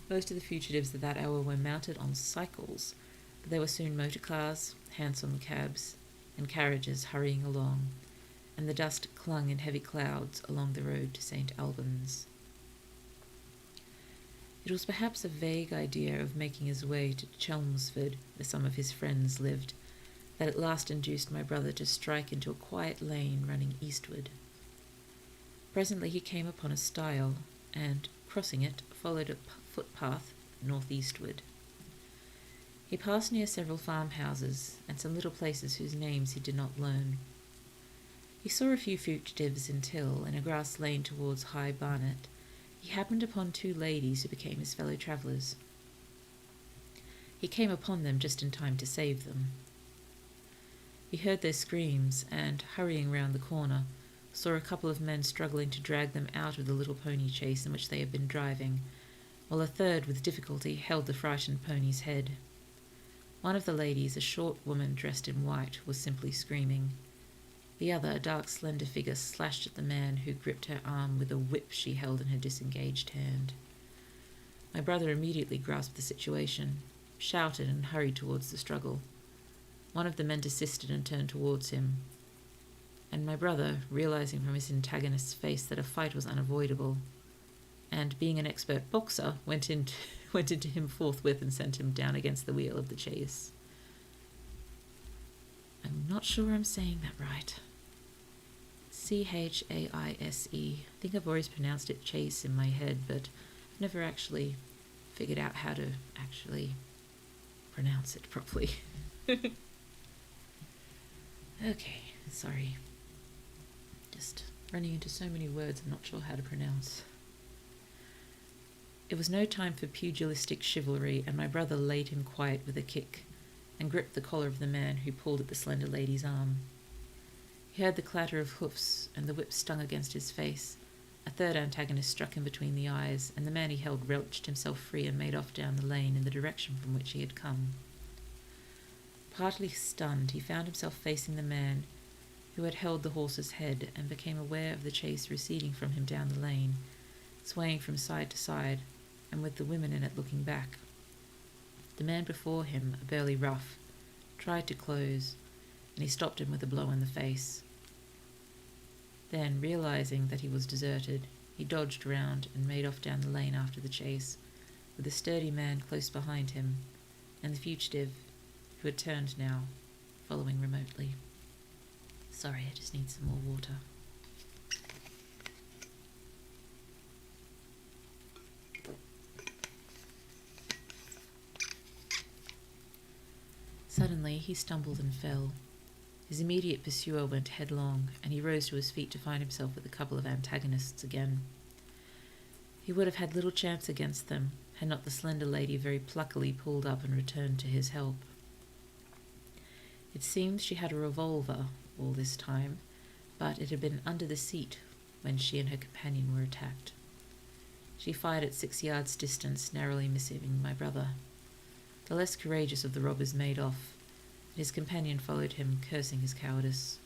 Most of the fugitives at that hour were mounted on cycles, but there were soon motor cars, hansom cabs, and carriages hurrying along, and the dust clung in heavy clouds along the road to St. Albans. It was perhaps a vague idea of making his way to Chelmsford, where some of his friends lived, that at last induced my brother to strike into a quiet lane running eastward. Presently he came upon a stile, and, crossing it, followed a footpath northeastward. He passed near several farmhouses and some little places whose names he did not learn. He saw a few fugitives until, in a grass lane towards High Barnet, he happened upon 2 ladies who became his fellow travellers. He came upon them just in time to save them. He heard their screams and, hurrying round the corner, saw a couple of men struggling to drag them out of the little pony chase in which they had been driving, while a third with difficulty held the frightened pony's head. One of the ladies, a short woman dressed in white, was simply screaming. The other, a dark, slender figure, slashed at the man who gripped her arm with a whip she held in her disengaged hand. My brother immediately grasped the situation, shouted, and hurried towards the struggle. One of the men desisted and turned towards him, and my brother, realizing from his antagonist's face that a fight was unavoidable, and being an expert boxer, went into him forthwith and sent him down against the wheel of the chaise. I'm not sure I'm saying that right. Chaise. I think I've always pronounced it chase in my head, but I've never actually figured out how to actually pronounce it properly. Okay, sorry. Just running into so many words I'm not sure how to pronounce. It was no time for pugilistic chivalry, and my brother laid him quiet with a kick and gripped the collar of the man who pulled at the slender lady's arm. He heard the clatter of hoofs, and the whip stung against his face. A third antagonist struck him between the eyes, and the man he held wrenched himself free and made off down the lane in the direction from which he had come. Partly stunned, he found himself facing the man who had held the horse's head, and became aware of the chase receding from him down the lane, swaying from side to side, and with the women in it looking back. The man before him, a burly rough, tried to close, and he stopped him with a blow in the face. Then, realizing that he was deserted, he dodged round and made off down the lane after the chase, with a sturdy man close behind him, and the fugitive, who had turned now, following remotely. Sorry, I just need some more water. Suddenly he stumbled and fell. His immediate pursuer went headlong, and he rose to his feet to find himself with a couple of antagonists again. He would have had little chance against them, had not the slender lady very pluckily pulled up and returned to his help. It seems she had a revolver all this time, but it had been under the seat when she and her companion were attacked. She fired at 6 yards distance, narrowly missing my brother. The less courageous of the robbers made off, and his companion followed him, cursing his cowardice.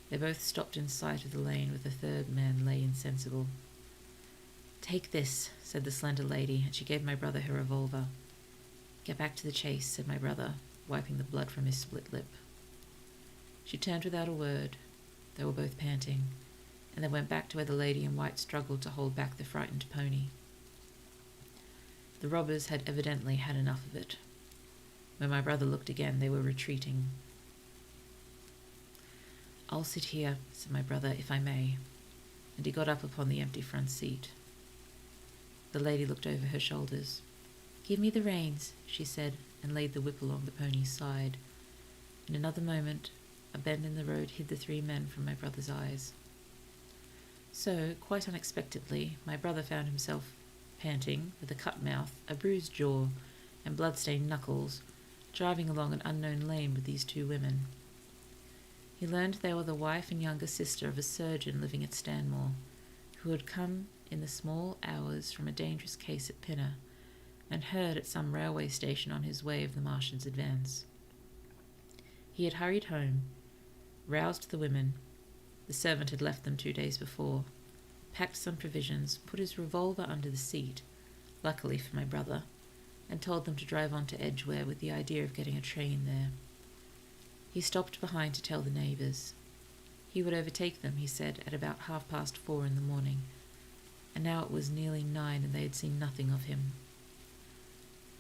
They both stopped in sight of the lane, where the third man lay insensible. "Take this," said the slender lady, and she gave my brother her revolver. "Get back to the chase," said my brother, wiping the blood from his split lip. She turned without a word. They were both panting, and they went back to where the lady in white struggled to hold back the frightened pony. The robbers had evidently had enough of it. When my brother looked again, they were retreating. "I'll sit here," said my brother, "if I may," and he got up upon the empty front seat. The lady looked over her shoulders. "Give me the reins," she said, and laid the whip along the pony's side. In another moment, a bend in the road hid the 3 men from my brother's eyes. So, quite unexpectedly, my brother found himself panting, with a cut mouth, a bruised jaw, and blood-stained knuckles, driving along an unknown lane with these 2 women. He learned they were the wife and younger sister of a surgeon living at Stanmore, who had come in the small hours from a dangerous case at Pinner, and heard at some railway station on his way of the Martians' advance. He had hurried home, roused the women — the servant had left them 2 days before — packed some provisions, put his revolver under the seat, luckily for my brother, and told them to drive on to Edgware with the idea of getting a train there. He stopped behind to tell the neighbours. He would overtake them, he said, at about 4:30 in the morning, and now it was nearly 9 and they had seen nothing of him.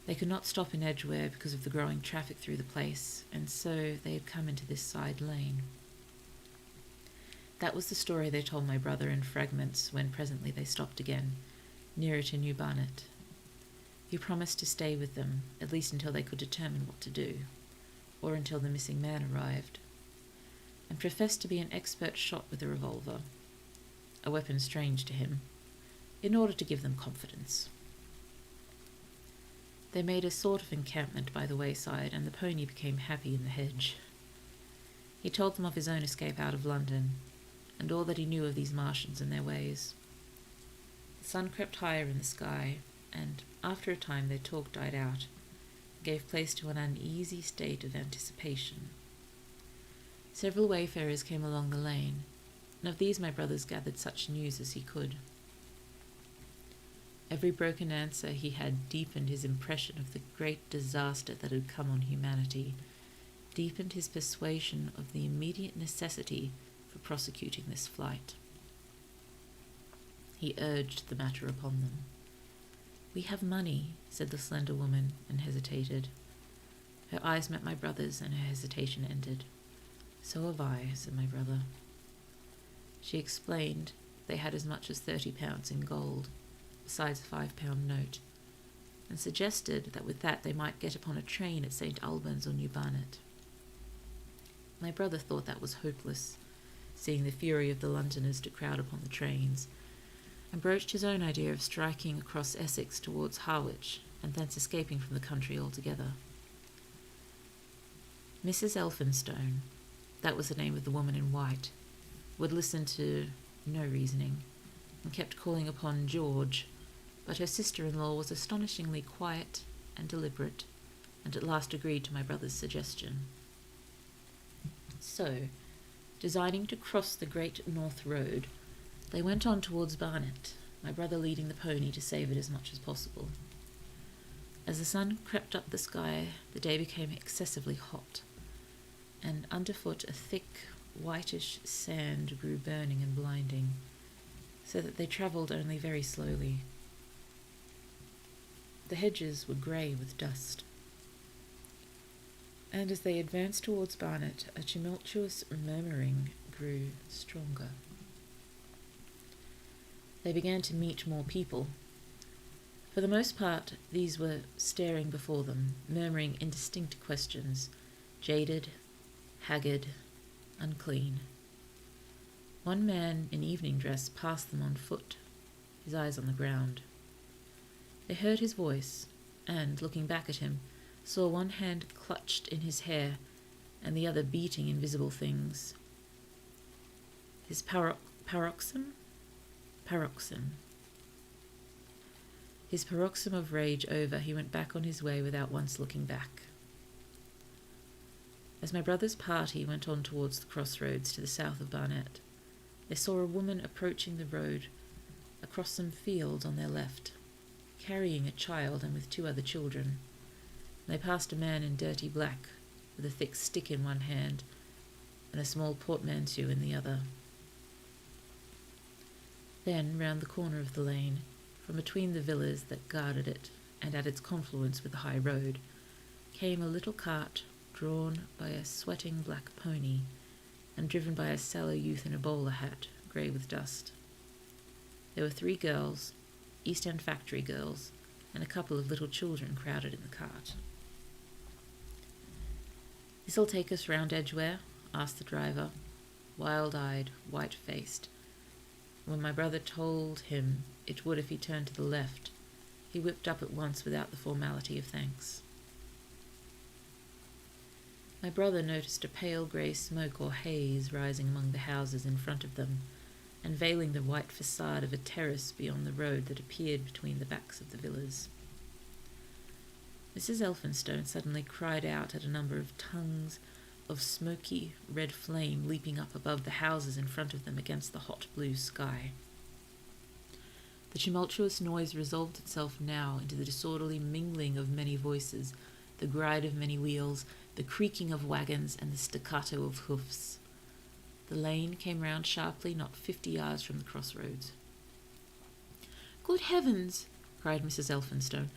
They could not stop in Edgware because of the growing traffic through the place, and so they had come into this side lane. That was the story they told my brother in fragments when presently they stopped again, nearer to New Barnet. He promised to stay with them, at least until they could determine what to do, or until the missing man arrived, and professed to be an expert shot with a revolver, a weapon strange to him, in order to give them confidence. They made a sort of encampment by the wayside, and the pony became happy in the hedge. He told them of his own escape out of London, and all that he knew of these Martians and their ways. The sun crept higher in the sky, and after a time their talk died out, gave place to an uneasy state of anticipation. Several wayfarers came along the lane, and of these my brothers gathered such news as he could. Every broken answer he had deepened his impression of the great disaster that had come on humanity, deepened his persuasion of the immediate necessity for prosecuting this flight. He urged the matter upon them. "We have money," said the slender woman, and hesitated. Her eyes met my brother's, and her hesitation ended. "So have I," said my brother. She explained they had as much as £30 in gold, besides a £5 note, and suggested that with that they might get upon a train at St. Albans or New Barnet. My brother thought that was hopeless, seeing the fury of the Londoners to crowd upon the trains, and broached his own idea of striking across Essex towards Harwich, and thence escaping from the country altogether. Mrs. Elphinstone, that was the name of the woman in white, would listen to no reasoning, and kept calling upon George, but her sister-in-law was astonishingly quiet and deliberate, and at last agreed to my brother's suggestion. So, designing to cross the Great North Road, they went on towards Barnet, my brother leading the pony to save it as much as possible. As the sun crept up the sky, the day became excessively hot, and underfoot a thick, whitish sand grew burning and blinding, so that they travelled only very slowly. The hedges were grey with dust, and as they advanced towards Barnet, a tumultuous murmuring grew stronger. They began to meet more people. For the most part, these were staring before them, murmuring indistinct questions, jaded, haggard, unclean. One man in evening dress passed them on foot, his eyes on the ground. They heard his voice, and, looking back at him, saw one hand clutched in his hair and the other beating invisible things. His paroxysm? His paroxysm of rage over, he went back on his way without once looking back. As my brother's party went on towards the crossroads to the south of Barnet, they saw a woman approaching the road across some fields on their left, carrying a child and with 2 other children. They passed a man in dirty black, with a thick stick in one hand and a small portmanteau in the other. Then, round the corner of the lane, from between the villas that guarded it and at its confluence with the high road, came a little cart drawn by a sweating black pony and driven by a sallow youth in a bowler hat, grey with dust. There were 3 girls, East End factory girls, and a couple of little children crowded in the cart. "This'll take us round Edgware?" asked the driver, wild-eyed, white-faced. When my brother told him it would if he turned to the left, he whipped up at once without the formality of thanks. My brother noticed a pale grey smoke or haze rising among the houses in front of them, and veiling the white facade of a terrace beyond the road that appeared between the backs of the villas. Mrs. Elphinstone suddenly cried out at a number of tongues of smoky red flame leaping up above the houses in front of them against the hot blue sky. The tumultuous noise resolved itself now into the disorderly mingling of many voices, the gride of many wheels, the creaking of wagons, and the staccato of hoofs. The lane came round sharply not 50 yards from the crossroads. "Good heavens!" cried Mrs. Elphinstone.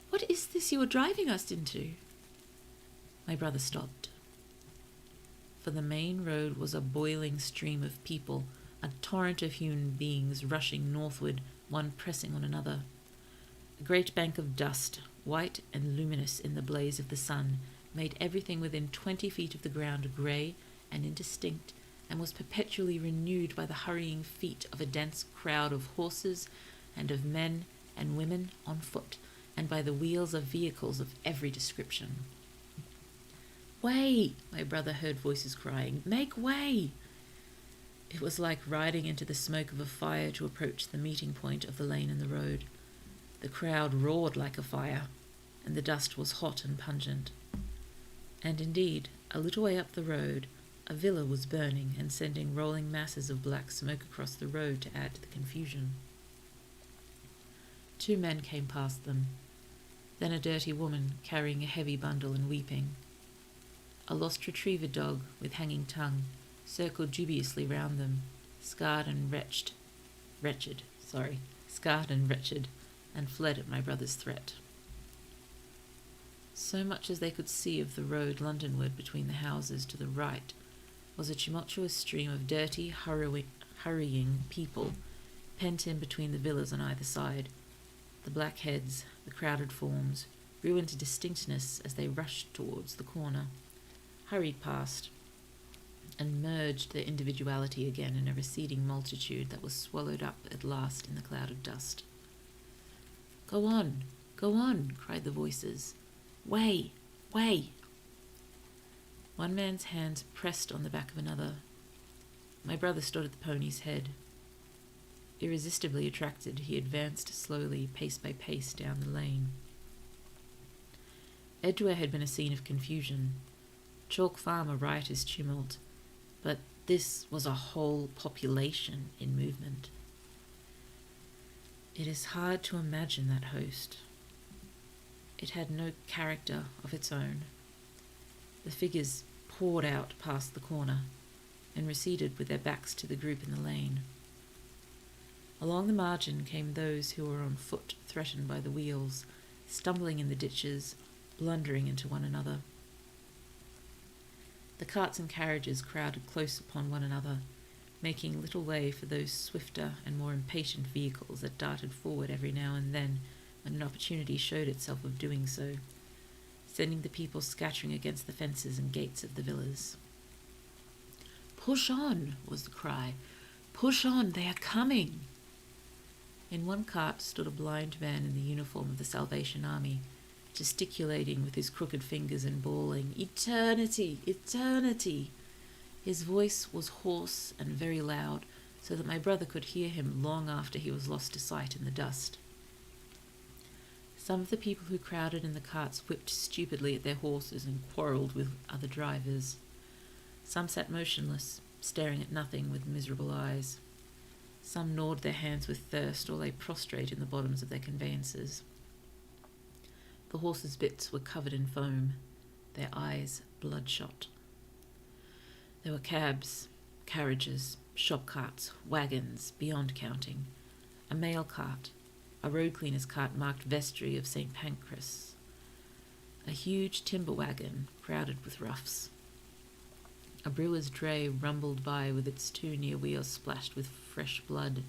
"What is this you are driving us into?" My brother stopped. For the main road was a boiling stream of people, a torrent of human beings rushing northward, one pressing on another. A great bank of dust, white and luminous in the blaze of the sun, made everything within 20 feet of the ground grey and indistinct, and was perpetually renewed by the hurrying feet of a dense crowd of horses and of men and women on foot, and by the wheels of vehicles of every description. "Way!" my brother heard voices crying. "Make way!" It was like riding into the smoke of a fire to approach the meeting point of the lane and the road. The crowd roared like a fire, and the dust was hot and pungent. And indeed, a little way up the road, a villa was burning and sending rolling masses of black smoke across the road to add to the confusion. 2 men came past them, then a dirty woman carrying a heavy bundle and weeping. A lost retriever dog with hanging tongue circled dubiously round them, scarred and wretched, and fled at my brother's threat. So much as they could see of the road Londonward between the houses to the right was a tumultuous stream of dirty, hurrying people, pent in between the villas on either side. The black heads, the crowded forms, grew into distinctness as they rushed towards the corner, hurried past, and merged their individuality again in a receding multitude that was swallowed up at last in the cloud of dust. "Go on," cried the voices. "Way, way!" One man's hands pressed on the back of another. My brother stood at the pony's head. Irresistibly attracted, he advanced slowly, pace by pace, down the lane. Edgware had been a scene of confusion. Chalk Farm a riotous tumult, but this was a whole population in movement. It is hard to imagine that host. It had no character of its own. The figures poured out past the corner and receded with their backs to the group in the lane. Along the margin came those who were on foot, threatened by the wheels, stumbling in the ditches, blundering into one another. The carts and carriages crowded close upon one another, making little way for those swifter and more impatient vehicles that darted forward every now and then when an opportunity showed itself of doing so, sending the people scattering against the fences and gates of the villas. "Push on," was the cry. "Push on, they are coming." In one cart stood a blind man in the uniform of the Salvation Army, gesticulating with his crooked fingers and bawling, "Eternity! Eternity!" His voice was hoarse and very loud, so that my brother could hear him long after he was lost to sight in the dust. Some of the people who crowded in the carts whipped stupidly at their horses and quarrelled with other drivers. Some sat motionless, staring at nothing with miserable eyes. Some gnawed their hands with thirst or lay prostrate in the bottoms of their conveyances. The horses' bits were covered in foam, their eyes bloodshot. There were cabs, carriages, shop carts, wagons, beyond counting, a mail cart, a road cleaner's cart marked vestry of St. Pancras, a huge timber wagon crowded with roughs. A brewer's dray rumbled by with its two near wheels splashed with fresh blood.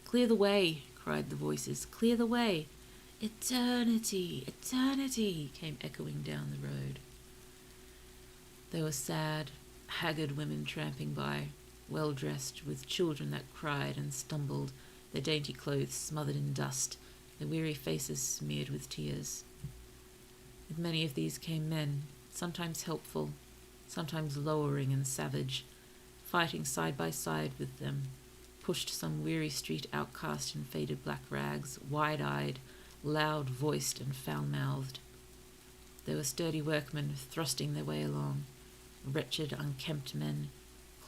"Clear the way," cried the voices. "Clear the way." "Eternity! Eternity!" came echoing down the road. There were sad, haggard women tramping by, well-dressed, with children that cried and stumbled, their dainty clothes smothered in dust, their weary faces smeared with tears. With many of these came men, sometimes helpful, sometimes lowering and savage, fighting side by side with them, pushed some weary street outcast in faded black rags, wide-eyed, loud-voiced and foul-mouthed. There were sturdy workmen thrusting their way along, wretched, unkempt men,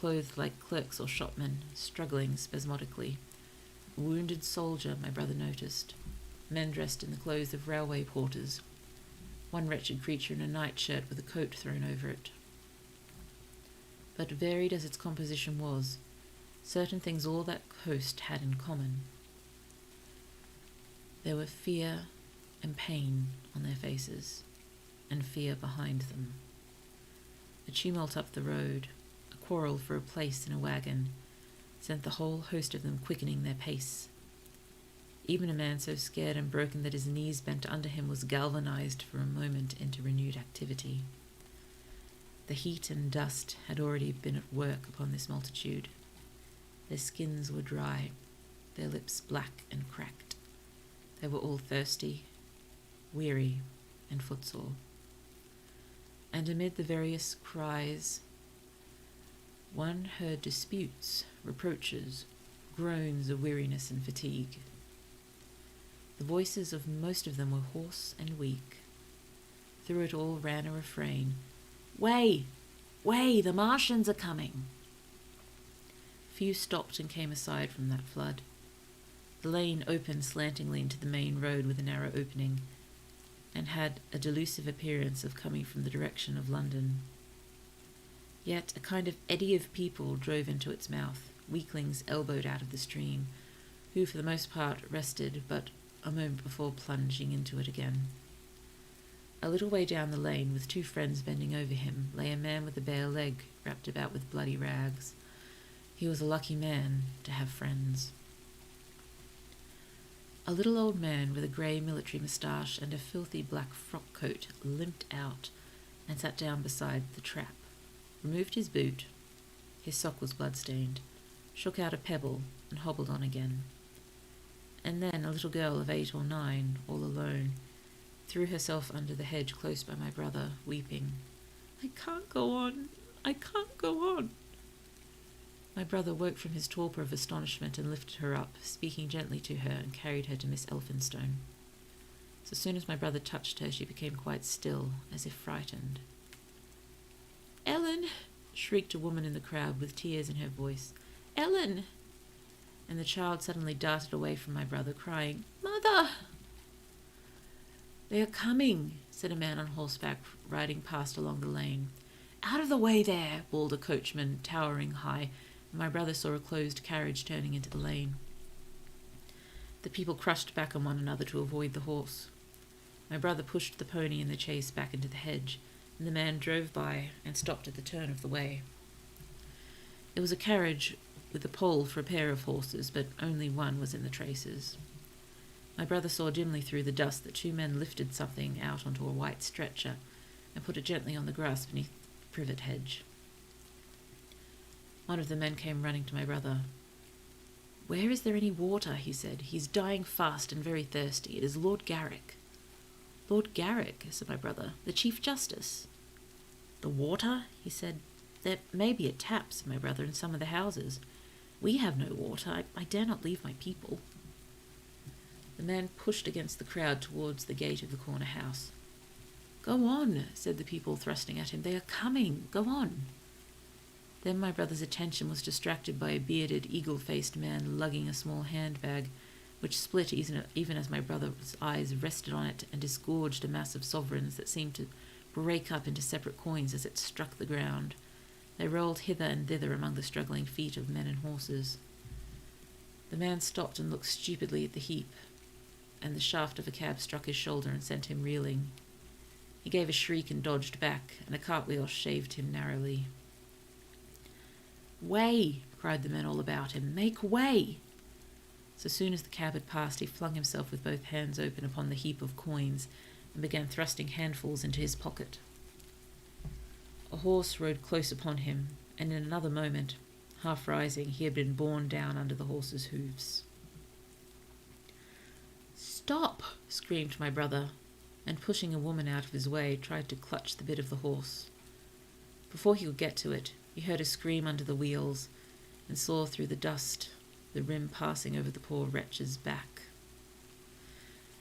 clothed like clerks or shopmen, struggling spasmodically. A wounded soldier, my brother noticed, men dressed in the clothes of railway porters, one wretched creature in a nightshirt with a coat thrown over it. But varied as its composition was, certain things all that host had in common. There were fear and pain on their faces, and fear behind them. A tumult up the road, a quarrel for a place in a wagon, sent the whole host of them quickening their pace. Even a man so scared and broken that his knees bent under him was galvanized for a moment into renewed activity. The heat and dust had already been at work upon this multitude. Their skins were dry, their lips black and cracked. They were all thirsty, weary, and footsore. And amid the various cries, one heard disputes, reproaches, groans of weariness and fatigue. The voices of most of them were hoarse and weak. Through it all ran a refrain, "Way! Way! The Martians are coming!" Few stopped and came aside from that flood. The lane opened slantingly into the main road with a narrow opening, and had a delusive appearance of coming from the direction of London. Yet a kind of eddy of people drove into its mouth, weaklings elbowed out of the stream, who for the most part rested but a moment before plunging into it again. A little way down the lane, with two friends bending over him, lay a man with a bare leg wrapped about with bloody rags. He was a lucky man to have friends. A little old man with a grey military moustache and a filthy black frock coat limped out and sat down beside the trap, removed his boot, His sock was blood-stained, shook out a pebble, and hobbled on again. And then a little girl of 8 or 9, all alone, threw herself under the hedge close by my brother, weeping. "I can't go on! I can't go on!" My brother woke from his torpor of astonishment and lifted her up, speaking gently to her, and carried her to Miss Elphinstone. So soon as my brother touched her, she became quite still, as if frightened. "Ellen!" shrieked a woman in the crowd, with tears in her voice. "Ellen!" And the child suddenly darted away from my brother, crying, "Mother!" "They are coming," said a man on horseback, riding past along the lane. "Out of the way there!" bawled a coachman, towering high, and my brother saw a closed carriage turning into the lane. The people crushed back on one another to avoid the horse. My brother pushed the pony in the chase back into the hedge, and the man drove by and stopped at the turn of the way. It was a carriage with a pole for a pair of horses, but only one was in the traces. My brother saw dimly through the dust that 2 men lifted something out onto a white stretcher and put it gently on the grass beneath the privet hedge. One of the men came running to my brother. "Where is there any water?" he said. "He's dying fast and very thirsty. It is Lord Garrick." "Lord Garrick," said my brother, "the Chief Justice." "The water?" he said. "There may be a tap," said my brother, "in some of the houses. We have no water. I dare not leave my people." The man pushed against the crowd towards the gate of the corner house. "Go on," said the people, thrusting at him. "They are coming. Go on." Then my brother's attention was distracted by a bearded, eagle-faced man lugging a small handbag, which split even as my brother's eyes rested on it and disgorged a mass of sovereigns that seemed to break up into separate coins as it struck the ground. They rolled hither and thither among the struggling feet of men and horses. The man stopped and looked stupidly at the heap, and the shaft of a cab struck his shoulder and sent him reeling. He gave a shriek and dodged back, and a cartwheel shaved him narrowly. "Way!" cried the men all about him. "Make way!" So soon as the cab had passed, he flung himself with both hands open upon the heap of coins and began thrusting handfuls into his pocket. A horse rode close upon him, and in another moment, half rising, he had been borne down under the horse's hoofs. "Stop!" screamed my brother, and pushing a woman out of his way, tried to clutch the bit of the horse. Before he could get to it, he heard a scream under the wheels, and saw through the dust the rim passing over the poor wretch's back.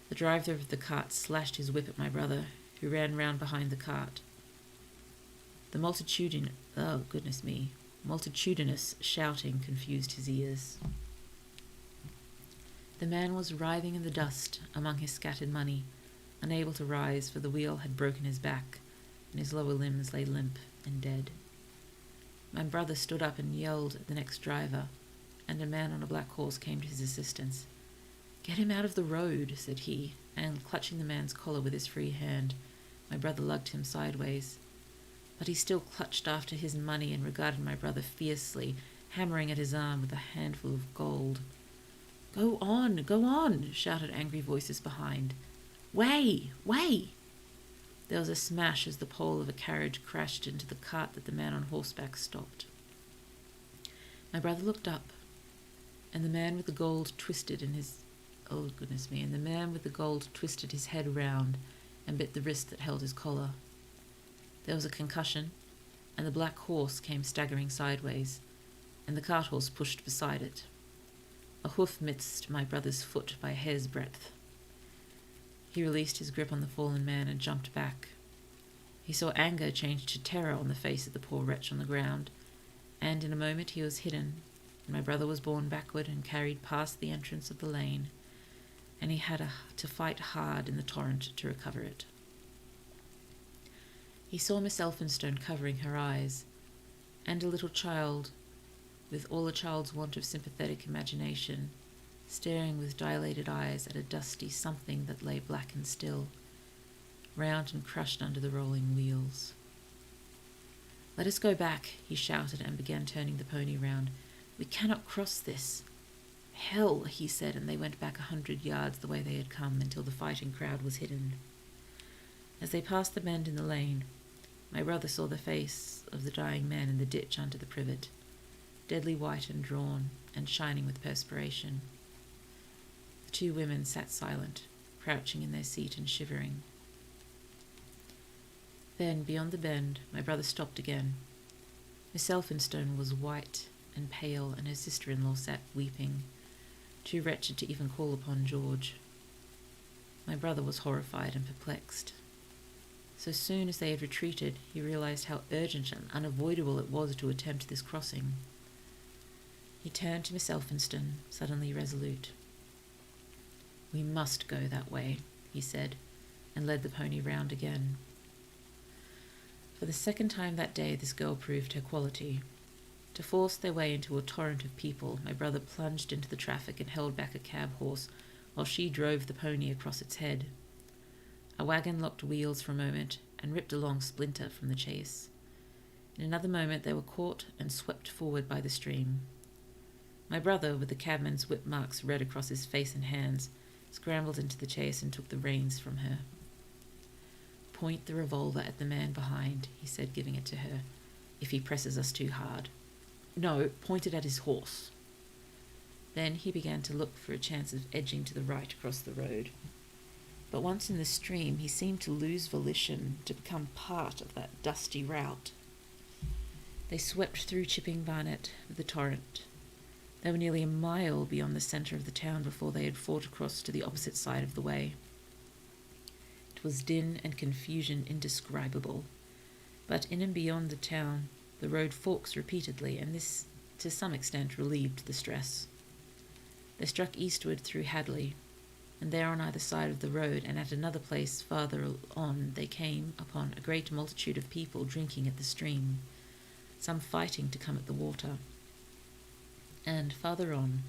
The driver of the cart slashed his whip at my brother, who ran round behind the cart. The multitudinous shouting confused his ears. The man was writhing in the dust among his scattered money, unable to rise, for the wheel had broken his back, and his lower limbs lay limp and dead. My brother stood up and yelled at the next driver, and a man on a black horse came to his assistance. "Get him out of the road," said he, and clutching the man's collar with his free hand, my brother lugged him sideways. But he still clutched after his money and regarded my brother fiercely, hammering at his arm with a handful of gold. Go on," shouted angry voices behind. "Way! There was a smash as the pole of a carriage crashed into the cart that the man on horseback stopped. My brother looked up, and the man with the gold twisted his head round and bit the wrist that held his collar. There was a concussion, and the black horse came staggering sideways, and the cart horse pushed beside it. A hoof missed my brother's foot by a hair's breadth. He released his grip on the fallen man and jumped back. He saw anger change to terror on the face of the poor wretch on the ground, and in a moment he was hidden, and my brother was borne backward and carried past the entrance of the lane, and he had to fight hard in the torrent to recover it. He saw Miss Elphinstone covering her eyes, and a little child, with all a child's want of sympathetic imagination, staring with dilated eyes at a dusty something that lay black and still, round and crushed under the rolling wheels. "Let us go back," he shouted, and began turning the pony round. "We cannot cross this." "Hell," he said, and they went back 100 yards the way they had come until the fighting crowd was hidden. As they passed the bend in the lane, my brother saw the face of the dying man in the ditch under the privet, deadly white and drawn, and shining with perspiration. The two women sat silent, crouching in their seat and shivering. Then, beyond the bend, my brother stopped again. Miss Elphinstone was white and pale, and her sister-in-law sat weeping, too wretched to even call upon George. My brother was horrified and perplexed. So soon as they had retreated, he realized how urgent and unavoidable it was to attempt this crossing. He turned to Miss Elphinstone, suddenly resolute. "We must go that way," he said, and led the pony round again. For the second time that day this girl proved her quality. To force their way into a torrent of people, my brother plunged into the traffic and held back a cab horse, while she drove the pony across its head. A wagon locked wheels for a moment and ripped along Splinter from the chase. In another moment they were caught and swept forward by the stream. My brother, with the cabman's whip marks red across his face and hands, scrambled into the chase and took the reins from her. "Point the revolver at the man behind," he said, giving it to her, "if he presses us too hard." "No, point it at his horse." Then he began to look for a chance of edging to the right across the road. But once in the stream, he seemed to lose volition, to become part of that dusty route. They swept through Chipping Barnet with the torrent. They were nearly a mile beyond the centre of the town before they had fought across to the opposite side of the way. It was din and confusion indescribable, but in and beyond the town the road forks repeatedly, and this to some extent relieved the stress. They struck eastward through Hadley, and there on either side of the road, and at another place farther on, they came upon a great multitude of people drinking at the stream, some fighting to come at the water. And farther on,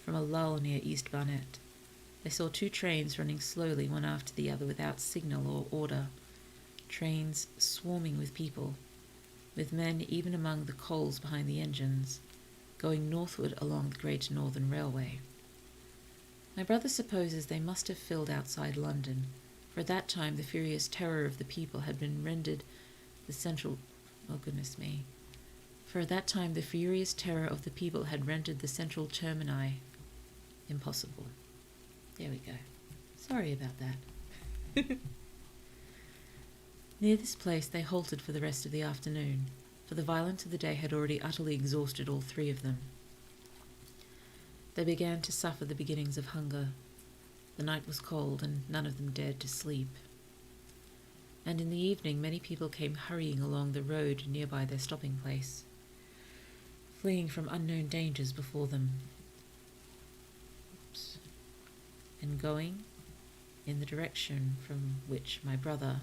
from a lull near East Barnet, they saw two trains running slowly one after the other without signal or order, trains swarming with people, with men even among the coals behind the engines, going northward along the Great Northern Railway. My brother supposes they must have filled outside London, for at that time the furious terror of the people had been rendered the central... Oh, goodness me. For at that time the furious terror of the people had rendered the central termini impossible. There we go. Sorry about that. Near this place they halted for the rest of the afternoon, for the violence of the day had already utterly exhausted all three of them. They began to suffer the beginnings of hunger. The night was cold, and none of them dared to sleep. And in the evening many people came hurrying along the road nearby their stopping place, fleeing from unknown dangers before them, and going in the direction from which my brother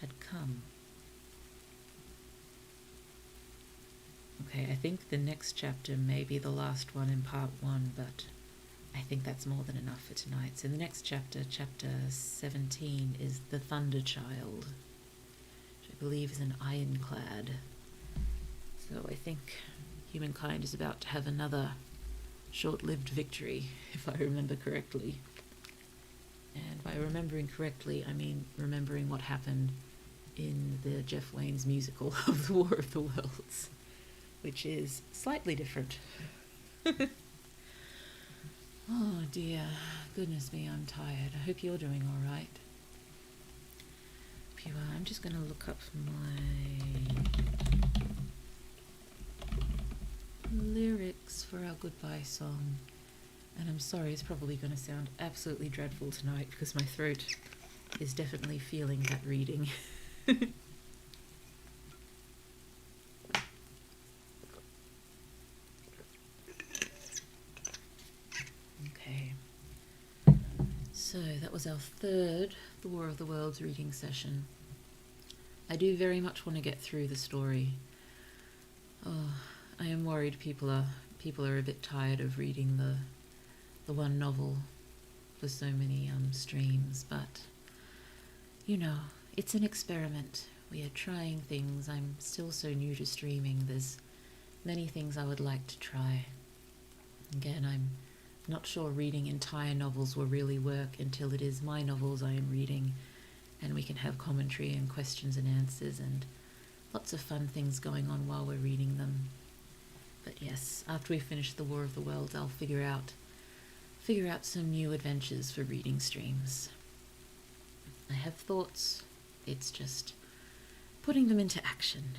had come. Okay, I think the next chapter may be the last one in part 1, but I think that's more than enough for tonight. So the next chapter, chapter 17, is The Thunder Child, which I believe is an ironclad. So I think humankind is about to have another short-lived victory, if I remember correctly. And by remembering correctly, I mean remembering what happened in the Jeff Wayne's musical of the War of the Worlds, which is slightly different. Oh dear, goodness me, I'm tired. I hope you're doing all right. If you are, I'm just going to look up my lyrics for our goodbye song. And I'm sorry, it's probably going to sound absolutely dreadful tonight because my throat is definitely feeling that reading. Okay. So that was our third The War of the Worlds reading session. I do very much want to get through the story. Oh, I am worried people are a bit tired of reading the one novel for so many streams, but you know, it's an experiment. We are trying things. I'm still so new to streaming. There's many things I would like to try. Again, I'm not sure reading entire novels will really work until it is my novels I am reading, and we can have commentary and questions and answers and lots of fun things going on while we're reading them. But yes, after we finish the War of the Worlds, I'll figure out some new adventures for reading streams. I have thoughts, it's just putting them into action.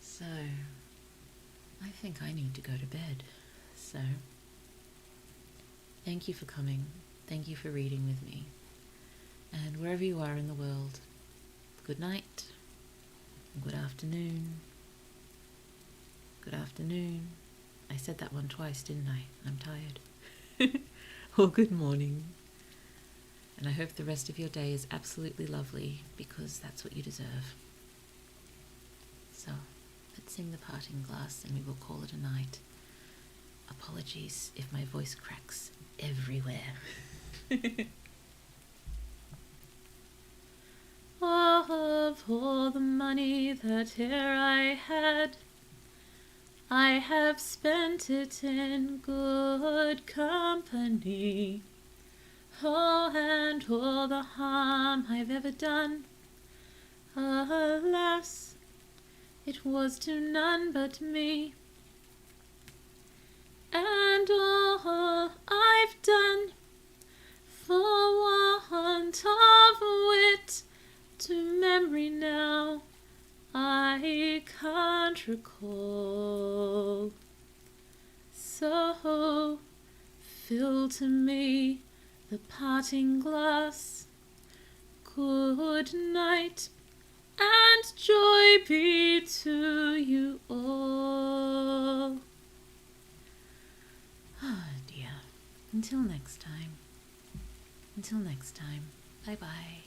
So, I think I need to go to bed. So, thank you for coming. Thank you for reading with me. And wherever you are in the world, good night, good afternoon, good afternoon. I said that one twice, didn't I? I'm tired. Or good morning. And I hope the rest of your day is absolutely lovely, because that's what you deserve. So, let's sing the parting glass and we will call it a night. Apologies if my voice cracks everywhere. Of all the money that e'er I had, I have spent it in good company. Oh, and all the harm I've ever done, alas, it was to none but me. And all I've done for want of wit, to memory now I can't recall. So fill to me the parting glass. Good night, and joy be to you all. Oh dear. Until next time. Bye bye.